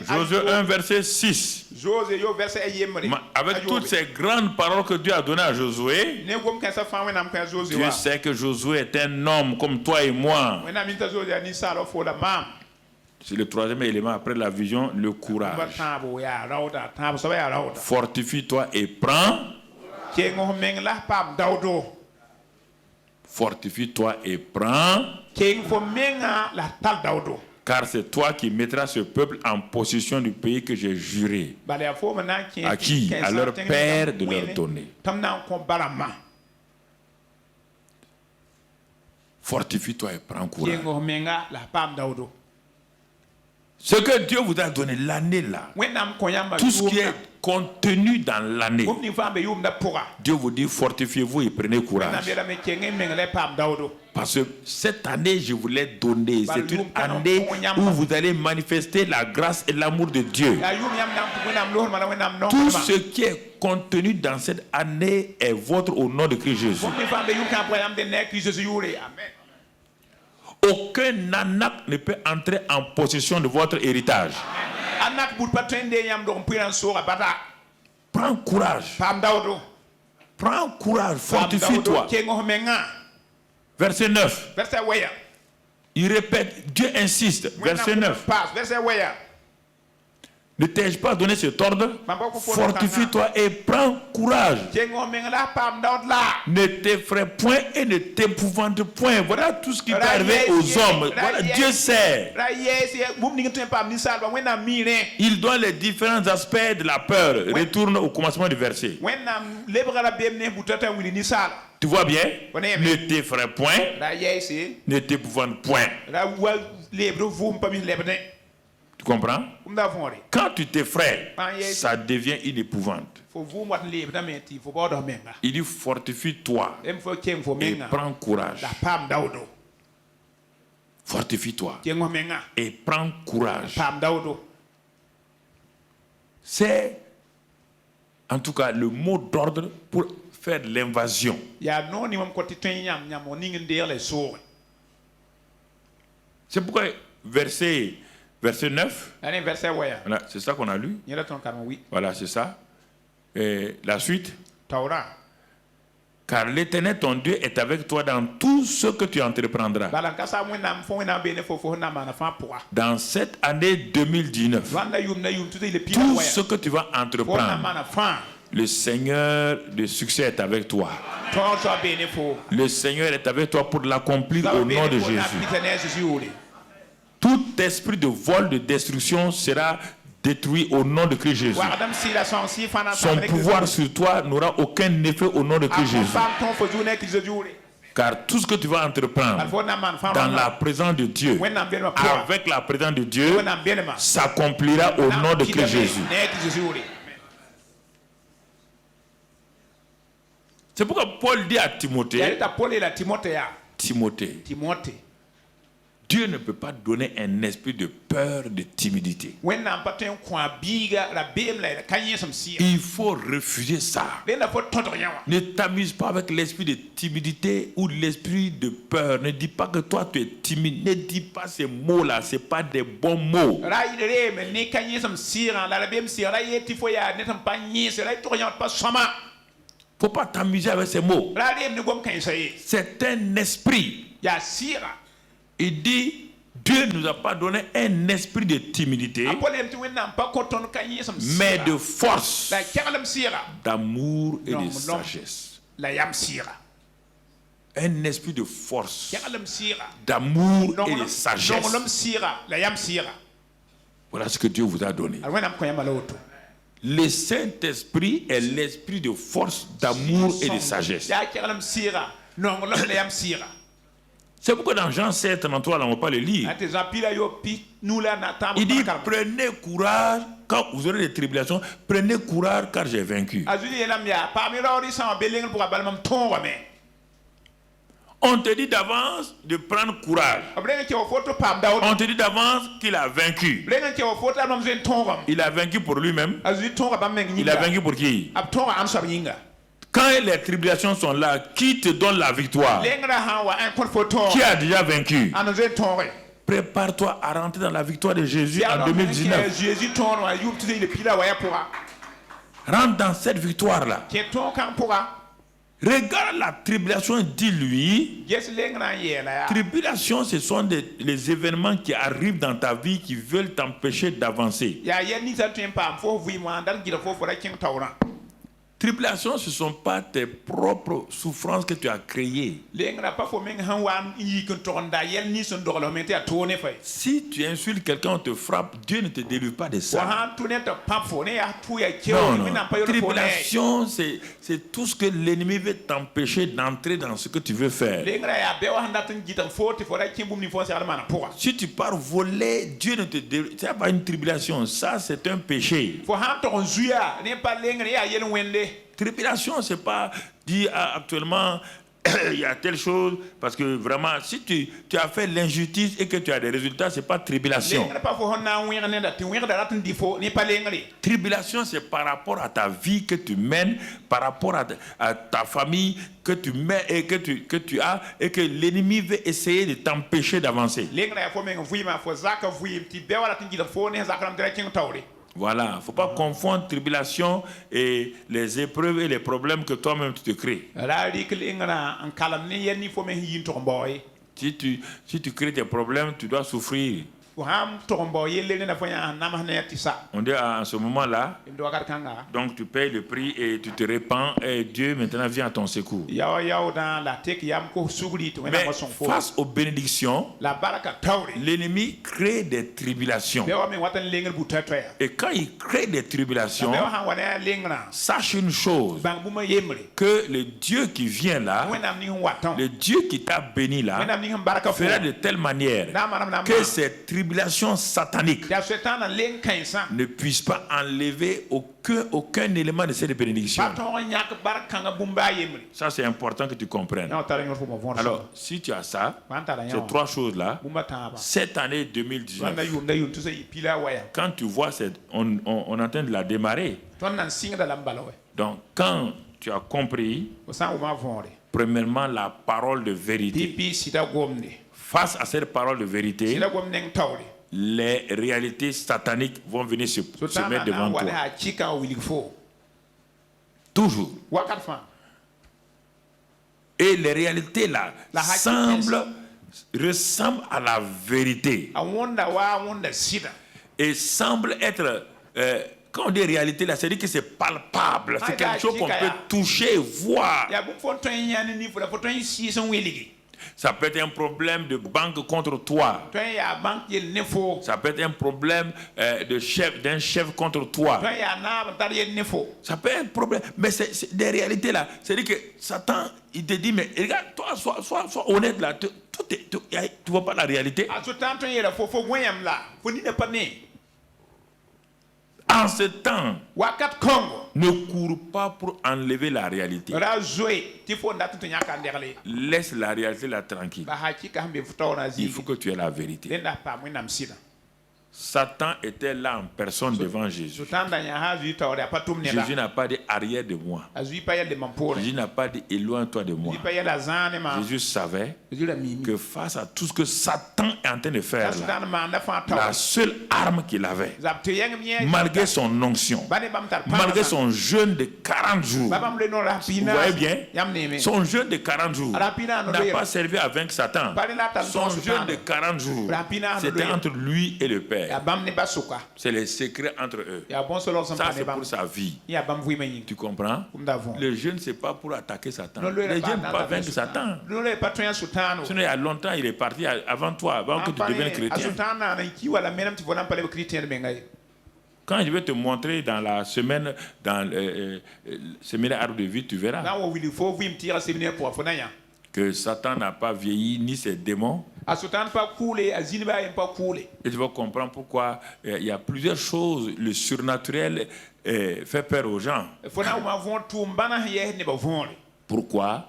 Josué 1 verset 6. Avec toutes ces grandes paroles que Dieu a données à Josué, Dieu sait que Josué est un homme comme toi et moi. C'est le troisième élément après la vision, le courage. Fortifie-toi et prends. Fortifie-toi et prends. Car c'est toi qui mettras ce peuple en possession du pays que j'ai juré. À qui? À leur père de leur donner. Fortifie-toi et prends courage. Ce que Dieu vous a donné, l'année là, tout ce qui est contenu dans l'année, Dieu vous dit fortifiez-vous et prenez courage. Parce que cette année, je vous l'ai donnée. C'est une année où vous allez manifester la grâce et l'amour de Dieu. Tout ce qui est contenu dans cette année est votre au nom de Christ Jésus. Aucun anak ne peut entrer en possession de votre héritage. Prends courage. Prends courage, fortifie-toi. Verset 9. Il répète, Dieu insiste. Verset 9. Ne t'ai-je pas donné cet ordre? Fortifie-toi et prends courage. Ne t'effraie point et ne t'épouvante point. Voilà tout ce qui peut arriver aux hommes. Voilà, Dieu sait. Il donne les différents aspects de la peur. Retourne au commencement du verset. Tu vois bien? Ne t'effraie point. Ne t'épouvante point. Tu comprends? Quand tu t'effraies, ça devient une épouvante. Il dit fortifie-toi et prends courage. Fortifie-toi et prends courage. C'est en tout cas le mot d'ordre pour faire l'invasion. C'est pourquoi verset 9, voilà, c'est ça qu'on a lu. Voilà, c'est ça. Et la suite. Car l'Éternel ton Dieu est avec toi dans tout ce que tu entreprendras. Dans cette année 2019, tout ce que tu vas entreprendre, le Seigneur de succès est avec toi. Le Seigneur est avec toi pour l'accomplir au nom de Jésus. Tout esprit de vol, de destruction sera détruit au nom de Christ Jésus. Son pouvoir sur toi n'aura aucun effet au nom de Christ Jésus. Car tout ce que tu vas entreprendre dans la présence de Dieu, avec la présence de Dieu, s'accomplira au nom de Christ Jésus. C'est pourquoi Paul dit à Timothée, Dieu ne peut pas donner un esprit de peur, de timidité. Il faut refuser ça. Ne t'amuse pas avec l'esprit de timidité ou l'esprit de peur. Ne dis pas que toi tu es timide. Ne dis pas ces mots-là. Ce n'est pas des bons mots. Faut pas t'amuser avec ces mots. C'est un esprit. Il dit, Dieu ne nous a pas donné un esprit de timidité, mais de force, d'amour et de sagesse. Un esprit de force, d'amour et de sagesse. Voilà ce que Dieu vous a donné. Le Saint-Esprit est l'esprit de force, d'amour et de sagesse. C'est pourquoi dans Jean 7, 33, là, on ne va pas le lire. Il dit, prenez courage quand vous aurez des tribulations. Prenez courage car j'ai vaincu. On te dit d'avance de prendre courage. On te dit d'avance qu'il a vaincu. Il a vaincu pour lui-même. Il a vaincu pour qui? Quand les tribulations sont là, qui te donne la victoire? Qui a déjà vaincu? Prépare-toi à rentrer dans la victoire de Jésus en 2019. Rentre dans cette victoire-là. Regarde la tribulation, dis-lui. Tribulation, ce sont les événements qui arrivent dans ta vie qui veulent t'empêcher d'avancer. Tribulation, ce ne sont pas tes propres souffrances que tu as créées. Si tu insultes quelqu'un, on te frappe, Dieu ne te délivre pas de ça. Non. Tribulation, c'est tout ce que l'ennemi veut t'empêcher d'entrer dans ce que tu veux faire. Si tu pars voler, Dieu ne te délivre. Ce n'est pas une tribulation, ça c'est un péché. Tribulation, c'est pas dire actuellement il y a telle chose, parce que vraiment, si tu as fait l'injustice et que tu as des résultats, c'est pas tribulation. Tribulation, c'est par rapport à ta vie que tu mènes, par rapport à ta famille que tu mets et que tu as, et que l'ennemi veut essayer de t'empêcher d'avancer. Voilà, il ne faut pas confondre tribulation et les épreuves et les problèmes que toi-même tu te crées. Si tu crées tes problèmes, tu dois souffrir. On dit à ce moment-là, donc tu payes le prix et tu te répands et Dieu maintenant vient à ton secours. Mais face aux bénédictions, l'ennemi crée des tribulations. Et quand il crée des tribulations, sache une chose, que le Dieu qui vient là, le Dieu qui t'a béni là, fera de telle manière que cette tribulation satanique ne puisse pas enlever aucun élément de cette bénédiction. Ça, c'est important que tu comprennes. Alors, si tu as ça, ces trois choses-là, cette année 2019, quand tu vois, on est en train de la démarrer. Donc, quand tu as compris, premièrement, la parole de vérité. Face à cette parole de vérité, les réalités sataniques vont venir se mettre devant toi. Toujours. Et les réalités là ressemblent à la vérité. Et semblent être... quand on dit réalité là, c'est-à-dire que c'est palpable. C'est quelque chose qu'on peut toucher, voir. Ça peut être un problème de banque contre toi. Ça peut être un problème d'un chef contre toi. Ça peut être un problème. Mais c'est des réalités là. C'est-à-dire que Satan, il te dit, mais regarde, toi, sois honnête là. Tu vois pas la réalité. En ce temps, ne cours pas pour enlever la réalité. Laisse la réalité là tranquille. Il faut que tu aies la vérité. Satan était là en personne devant Jésus. Jésus n'a pas dit arrière de moi. Jésus n'a pas dit éloigne-toi de moi. Jésus savait que face à tout ce que Satan est en train de faire là, la seule arme qu'il avait, malgré son onction, malgré son jeûne de 40 jours, vous voyez bien, son jeûne de 40 jours n'a pas servi à vaincre Satan. Son jeûne de 40 jours, c'était entre lui et le Père. C'est les secrets entre eux. Ça, c'est pour sa vie. Tu comprends? Le jeûne, ce n'est pas pour attaquer Satan. Le jeûne ne pas vaincre Satan. Sinon, il y a longtemps, il est parti avant toi, avant que tu deviennes chrétien. Quand je vais te montrer dans la semaine, dans le séminaire Arbre de vie, tu verras que Satan n'a pas vieilli, ni ses démons. Et tu vas comprendre pourquoi il y a plusieurs choses. Le surnaturel fait peur aux gens. Pourquoi?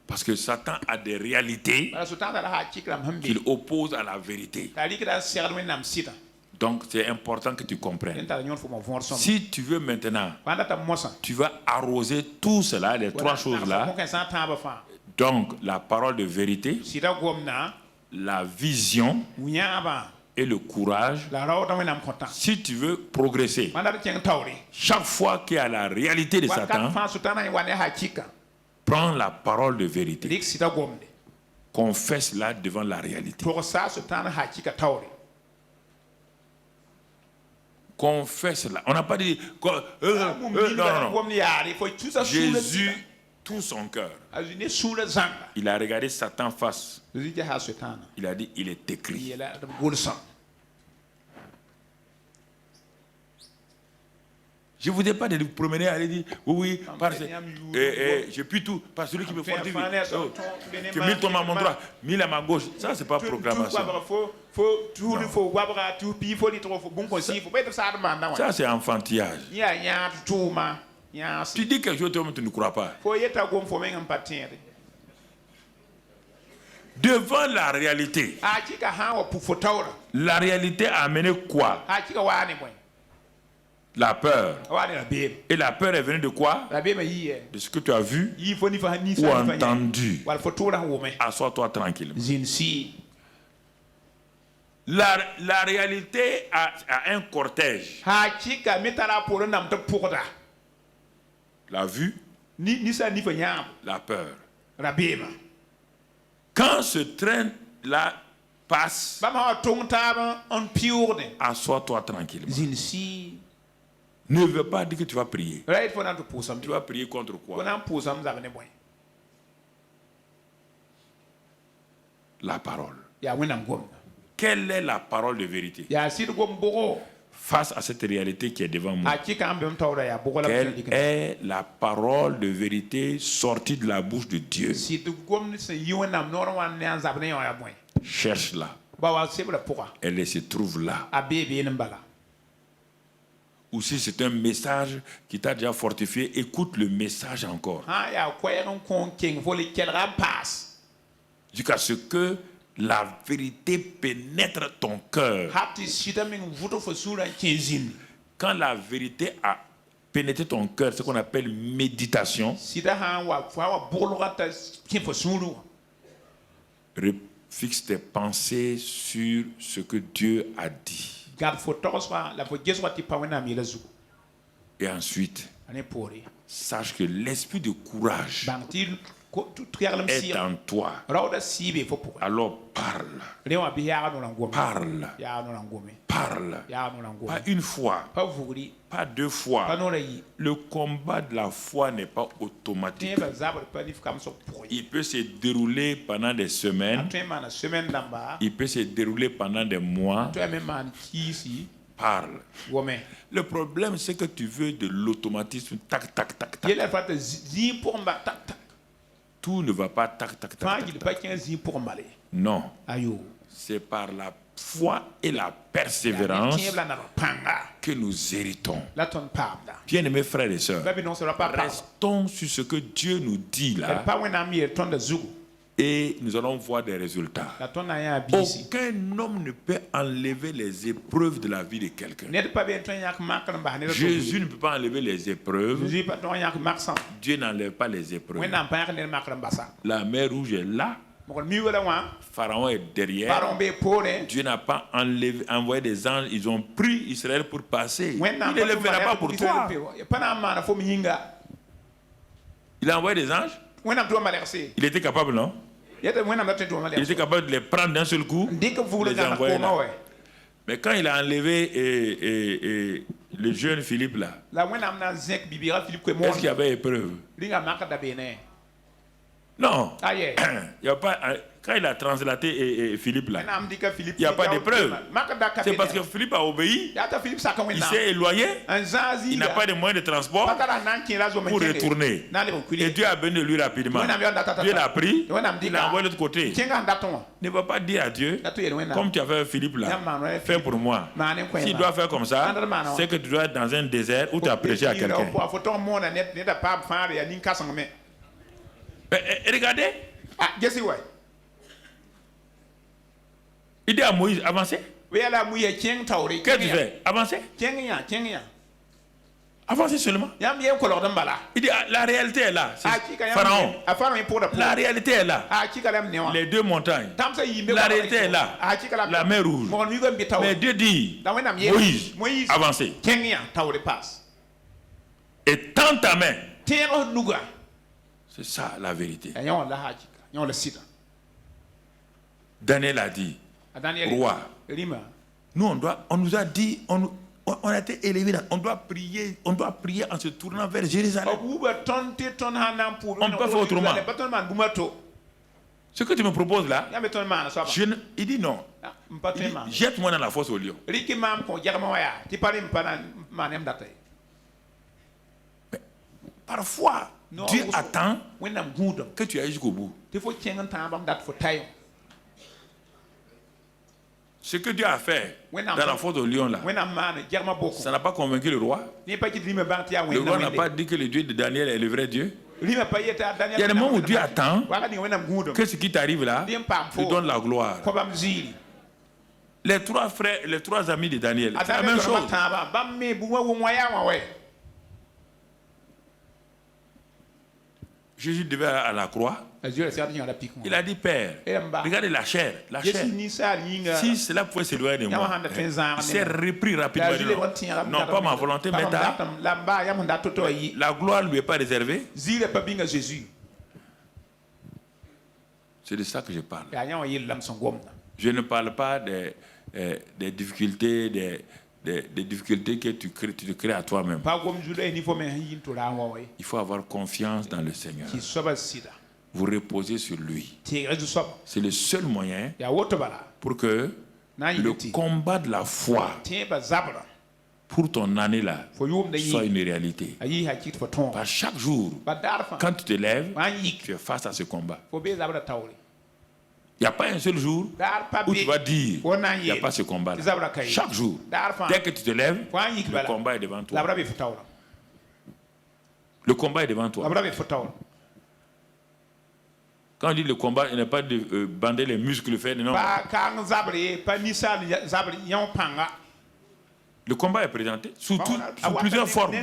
Parce que Satan a des réalités qu'il oppose à la vérité. Donc c'est important que tu comprennes. Si tu veux maintenant, tu vas arroser tout cela, les trois choses-là. Donc la parole de vérité, la vision et le courage. Si tu veux progresser, chaque fois qu'il y a la réalité de Satan, prends la parole de vérité. Confesse-la devant la réalité. confesse-la. On n'a pas dit non. Jésus, tout son cœur, il a regardé Satan face. Il a dit, il est écrit. Je ne vous dis pas de vous promener, aller dire oui, parce que j'ai pu tout, parce que celui qui me fortifie. Que 1000 tombent à mon droit, 1000 à ma gauche. Ça, ce n'est pas programmation. Ça, c'est enfantillage. Tu dis quelque chose, tu ne crois pas. Devant la réalité a amené quoi? La peur. Et la peur est venue de quoi? De ce que tu as vu ou entendu. Assois-toi tranquillement. La réalité a un cortège. La vue, la peur. Quand ce train-là passe, assois-toi tranquillement. Ne veut pas dire que tu vas prier. Tu vas prier contre quoi? La parole. Quelle est la parole de vérité? Face à cette réalité qui est devant moi, quelle est la parole de vérité sortie de la bouche de Dieu? Cherche-la. Elle se trouve là. Ou si c'est un message qui t'a déjà fortifié, écoute le message encore. Jusqu'à ce que la vérité pénètre ton cœur. Quand la vérité a pénétré ton cœur, c'est ce qu'on appelle méditation. Fixe tes pensées sur ce que Dieu a dit. Et ensuite, sache que l'esprit de courage est en toi. Alors parle. Parle. Pas une fois, pas deux fois. Le combat de la foi n'est pas automatique. Il peut se dérouler pendant des semaines. Il peut se dérouler pendant des mois. Parle. Le problème, c'est que tu veux de l'automatisme. Tac, tac, tac, tac. Tout ne va pas tac, tac, tac, tac, tac. Non. C'est par la foi et la persévérance que nous héritons. Bien-aimés frères et sœurs, restons sur ce que Dieu nous dit là. Et nous allons voir des résultats. Aucun homme ne peut enlever les épreuves de la vie de quelqu'un. Jésus ne peut pas enlever les épreuves. Dieu n'enlève pas les épreuves. La mer Rouge est là. Pharaon est derrière. Dieu n'a pas envoyé des anges. Ils ont pris Israël pour passer. Il ne le fera pas pour toi. Il a envoyé des anges. Il était capable, non? Il était capable de les prendre d'un seul coup, les envoyer là. Mais quand il a enlevé le jeune Philippe là, est-ce qu'il y avait épreuve? Non. Il y a pas, quand il a translaté Philippe là, il n'y a pas d'épreuve. C'est parce que Philippe a obéi, il s'est éloigné, il n'a pas de moyens de transport pour retourner. Et Dieu a béni lui rapidement. Dieu l'a pris, il l'a envoyé de l'autre côté. Ne va pas dire à Dieu, comme tu as fait Philippe là, fais pour moi. S'il doit faire comme ça, c'est que tu dois être dans un désert où tu as prêché à quelqu'un. Regardez. Il dit à Moïse, avancez. Qu'est-ce que tu fais? Avancez. Avancez seulement. Il dit, la réalité est là. Pharaon. La réalité est là. Les deux montagnes. La réalité est là. La mer Rouge. Mais Dieu dit, Moïse, avancez. Et tends ta main. C'est ça la vérité. Daniel a dit, roi, nous on nous a dit, on on a été élevé on doit prier en se tournant vers Jérusalem. On ne peut pas faire autrement. Ce que tu me proposes là, il dit non. Jette-moi dans la fosse au lion. Mais parfois, Dieu attend que tu ailles jusqu'au bout. Ce que Dieu a fait dans la fosse au lion là, ça n'a pas convaincu le roi. Le roi n'a pas dit que le Dieu de Daniel est le vrai Dieu. Il y a des moments où Dieu attend que ce qui t'arrive là te donne la gloire. Les trois frères, les trois amis de Daniel, c'est la même chose. Jésus devait aller à la croix. Il a dit, Père, regardez la chair. Si cela pouvait s'éloigner de moi, il s'est repris rapidement. Non, pas ma volonté, mais la gloire ne lui est pas réservée. C'est de ça que je parle. Je ne parle pas des difficultés, des difficultés que tu te crées à toi-même. Il faut avoir confiance dans le Seigneur. Vous reposez sur lui. C'est le seul moyen pour que le combat de la foi pour ton année là soit une réalité. Par chaque jour, quand tu te lèves, tu es face à ce combat. Il n'y a pas un seul jour où tu vas dire il n'y a pas ce combat là. Chaque jour, dès que tu te lèves, le combat est devant toi. Le combat est devant toi. Quand on dit le combat, il n'est pas de bander les muscles, faire non. Le combat est présenté sous plusieurs formes.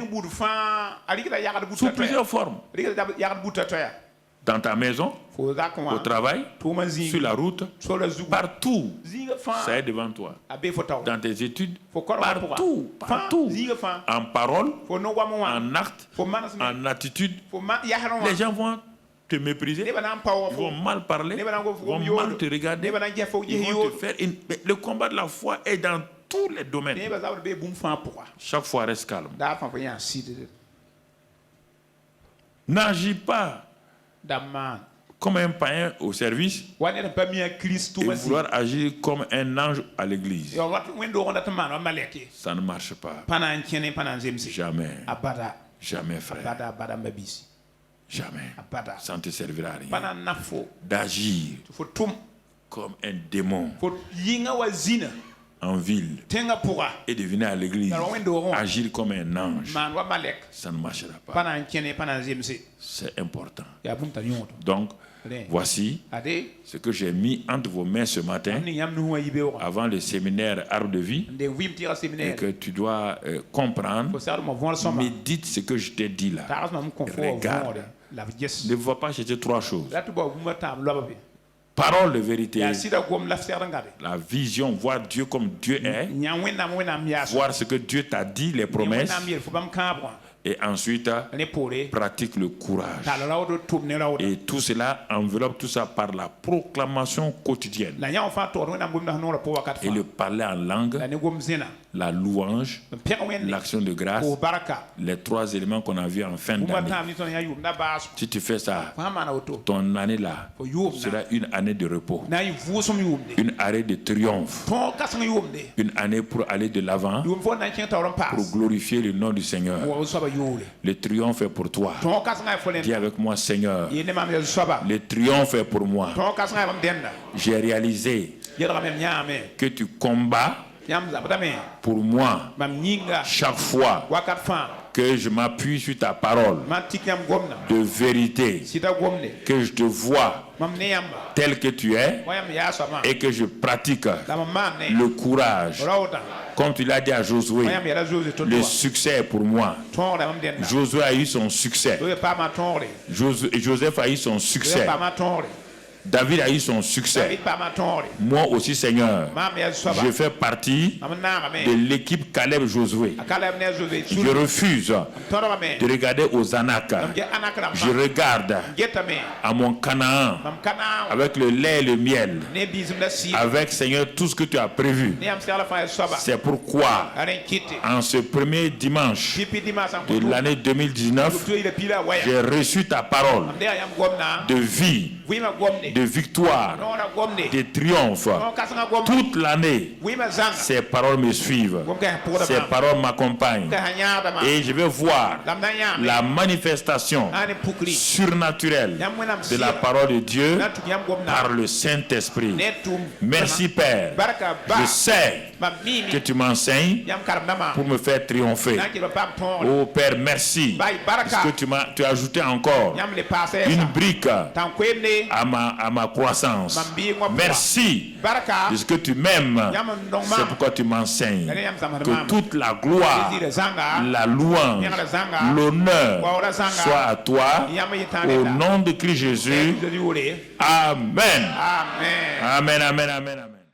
Sous plusieurs formes. Dans ta maison, au travail, sur la route, partout, ça est devant toi. Dans tes études, partout. En parole, en acte, en attitude, les gens vont te mépriser, ils vont mal parler, ils vont mal te regarder, ils vont te faire le combat de la foi est dans tous les domaines. Chaque fois, reste calme. N'agis pas comme un païen au service et vouloir agir comme un ange à l'église. Ça ne marche pas. Jamais. Jamais, frère. Jamais. Ça ne te servira à rien. D'agir comme un démon en ville et de venir à l'église agir comme un ange, ça ne marchera pas. C'est important. Donc, voici ce que j'ai mis entre vos mains ce matin avant le séminaire Arbre de Vie et que tu dois comprendre. Médite ce que je t'ai dit là. Regarde. Ne va pas chercher trois choses. Parole de vérité, la vision, voir Dieu comme Dieu est, voir ce que Dieu t'a dit, les promesses, et ensuite pratique le courage. Et tout cela enveloppe tout ça par la proclamation quotidienne. Et le parler en langue, la louange, l'action de grâce, les trois éléments qu'on a vus en fin d'année. Si tu fais ça, ton année là sera une année de repos, une année de triomphe, une année pour aller de l'avant, pour glorifier le nom du Seigneur. Le triomphe est pour toi. Dis avec moi, Seigneur, le triomphe est pour moi. J'ai réalisé que tu combats pour moi chaque fois que je m'appuie sur ta parole de vérité, que je te vois tel que tu es et que je pratique le courage. Comme tu l'as dit à Josué, le succès est pour moi. Josué a eu son succès. Joseph a eu son succès. David a eu son succès. Moi aussi, Seigneur, je fais partie de l'équipe Caleb Josué. Je refuse de regarder aux Anak. Je regarde à mon Canaan avec le lait et le miel. Avec, Seigneur, tout ce que tu as prévu. C'est pourquoi, en ce premier dimanche de l'année 2019, j'ai reçu ta parole de vie, de victoire, de triomphe. Toute l'année, ces paroles me suivent. Ces paroles m'accompagnent. Et je vais voir la manifestation surnaturelle de la parole de Dieu par le Saint-Esprit. Merci, Père. Je sais que tu m'enseignes pour me faire triompher. Oh Père, merci. Parce que tu as ajouté encore une brique à ma croissance. Merci de ce que tu m'aimes. C'est pourquoi tu m'enseignes que toute la gloire, la louange, l'honneur soit à toi au nom de Christ Jésus. Amen. Amen, amen, amen, amen.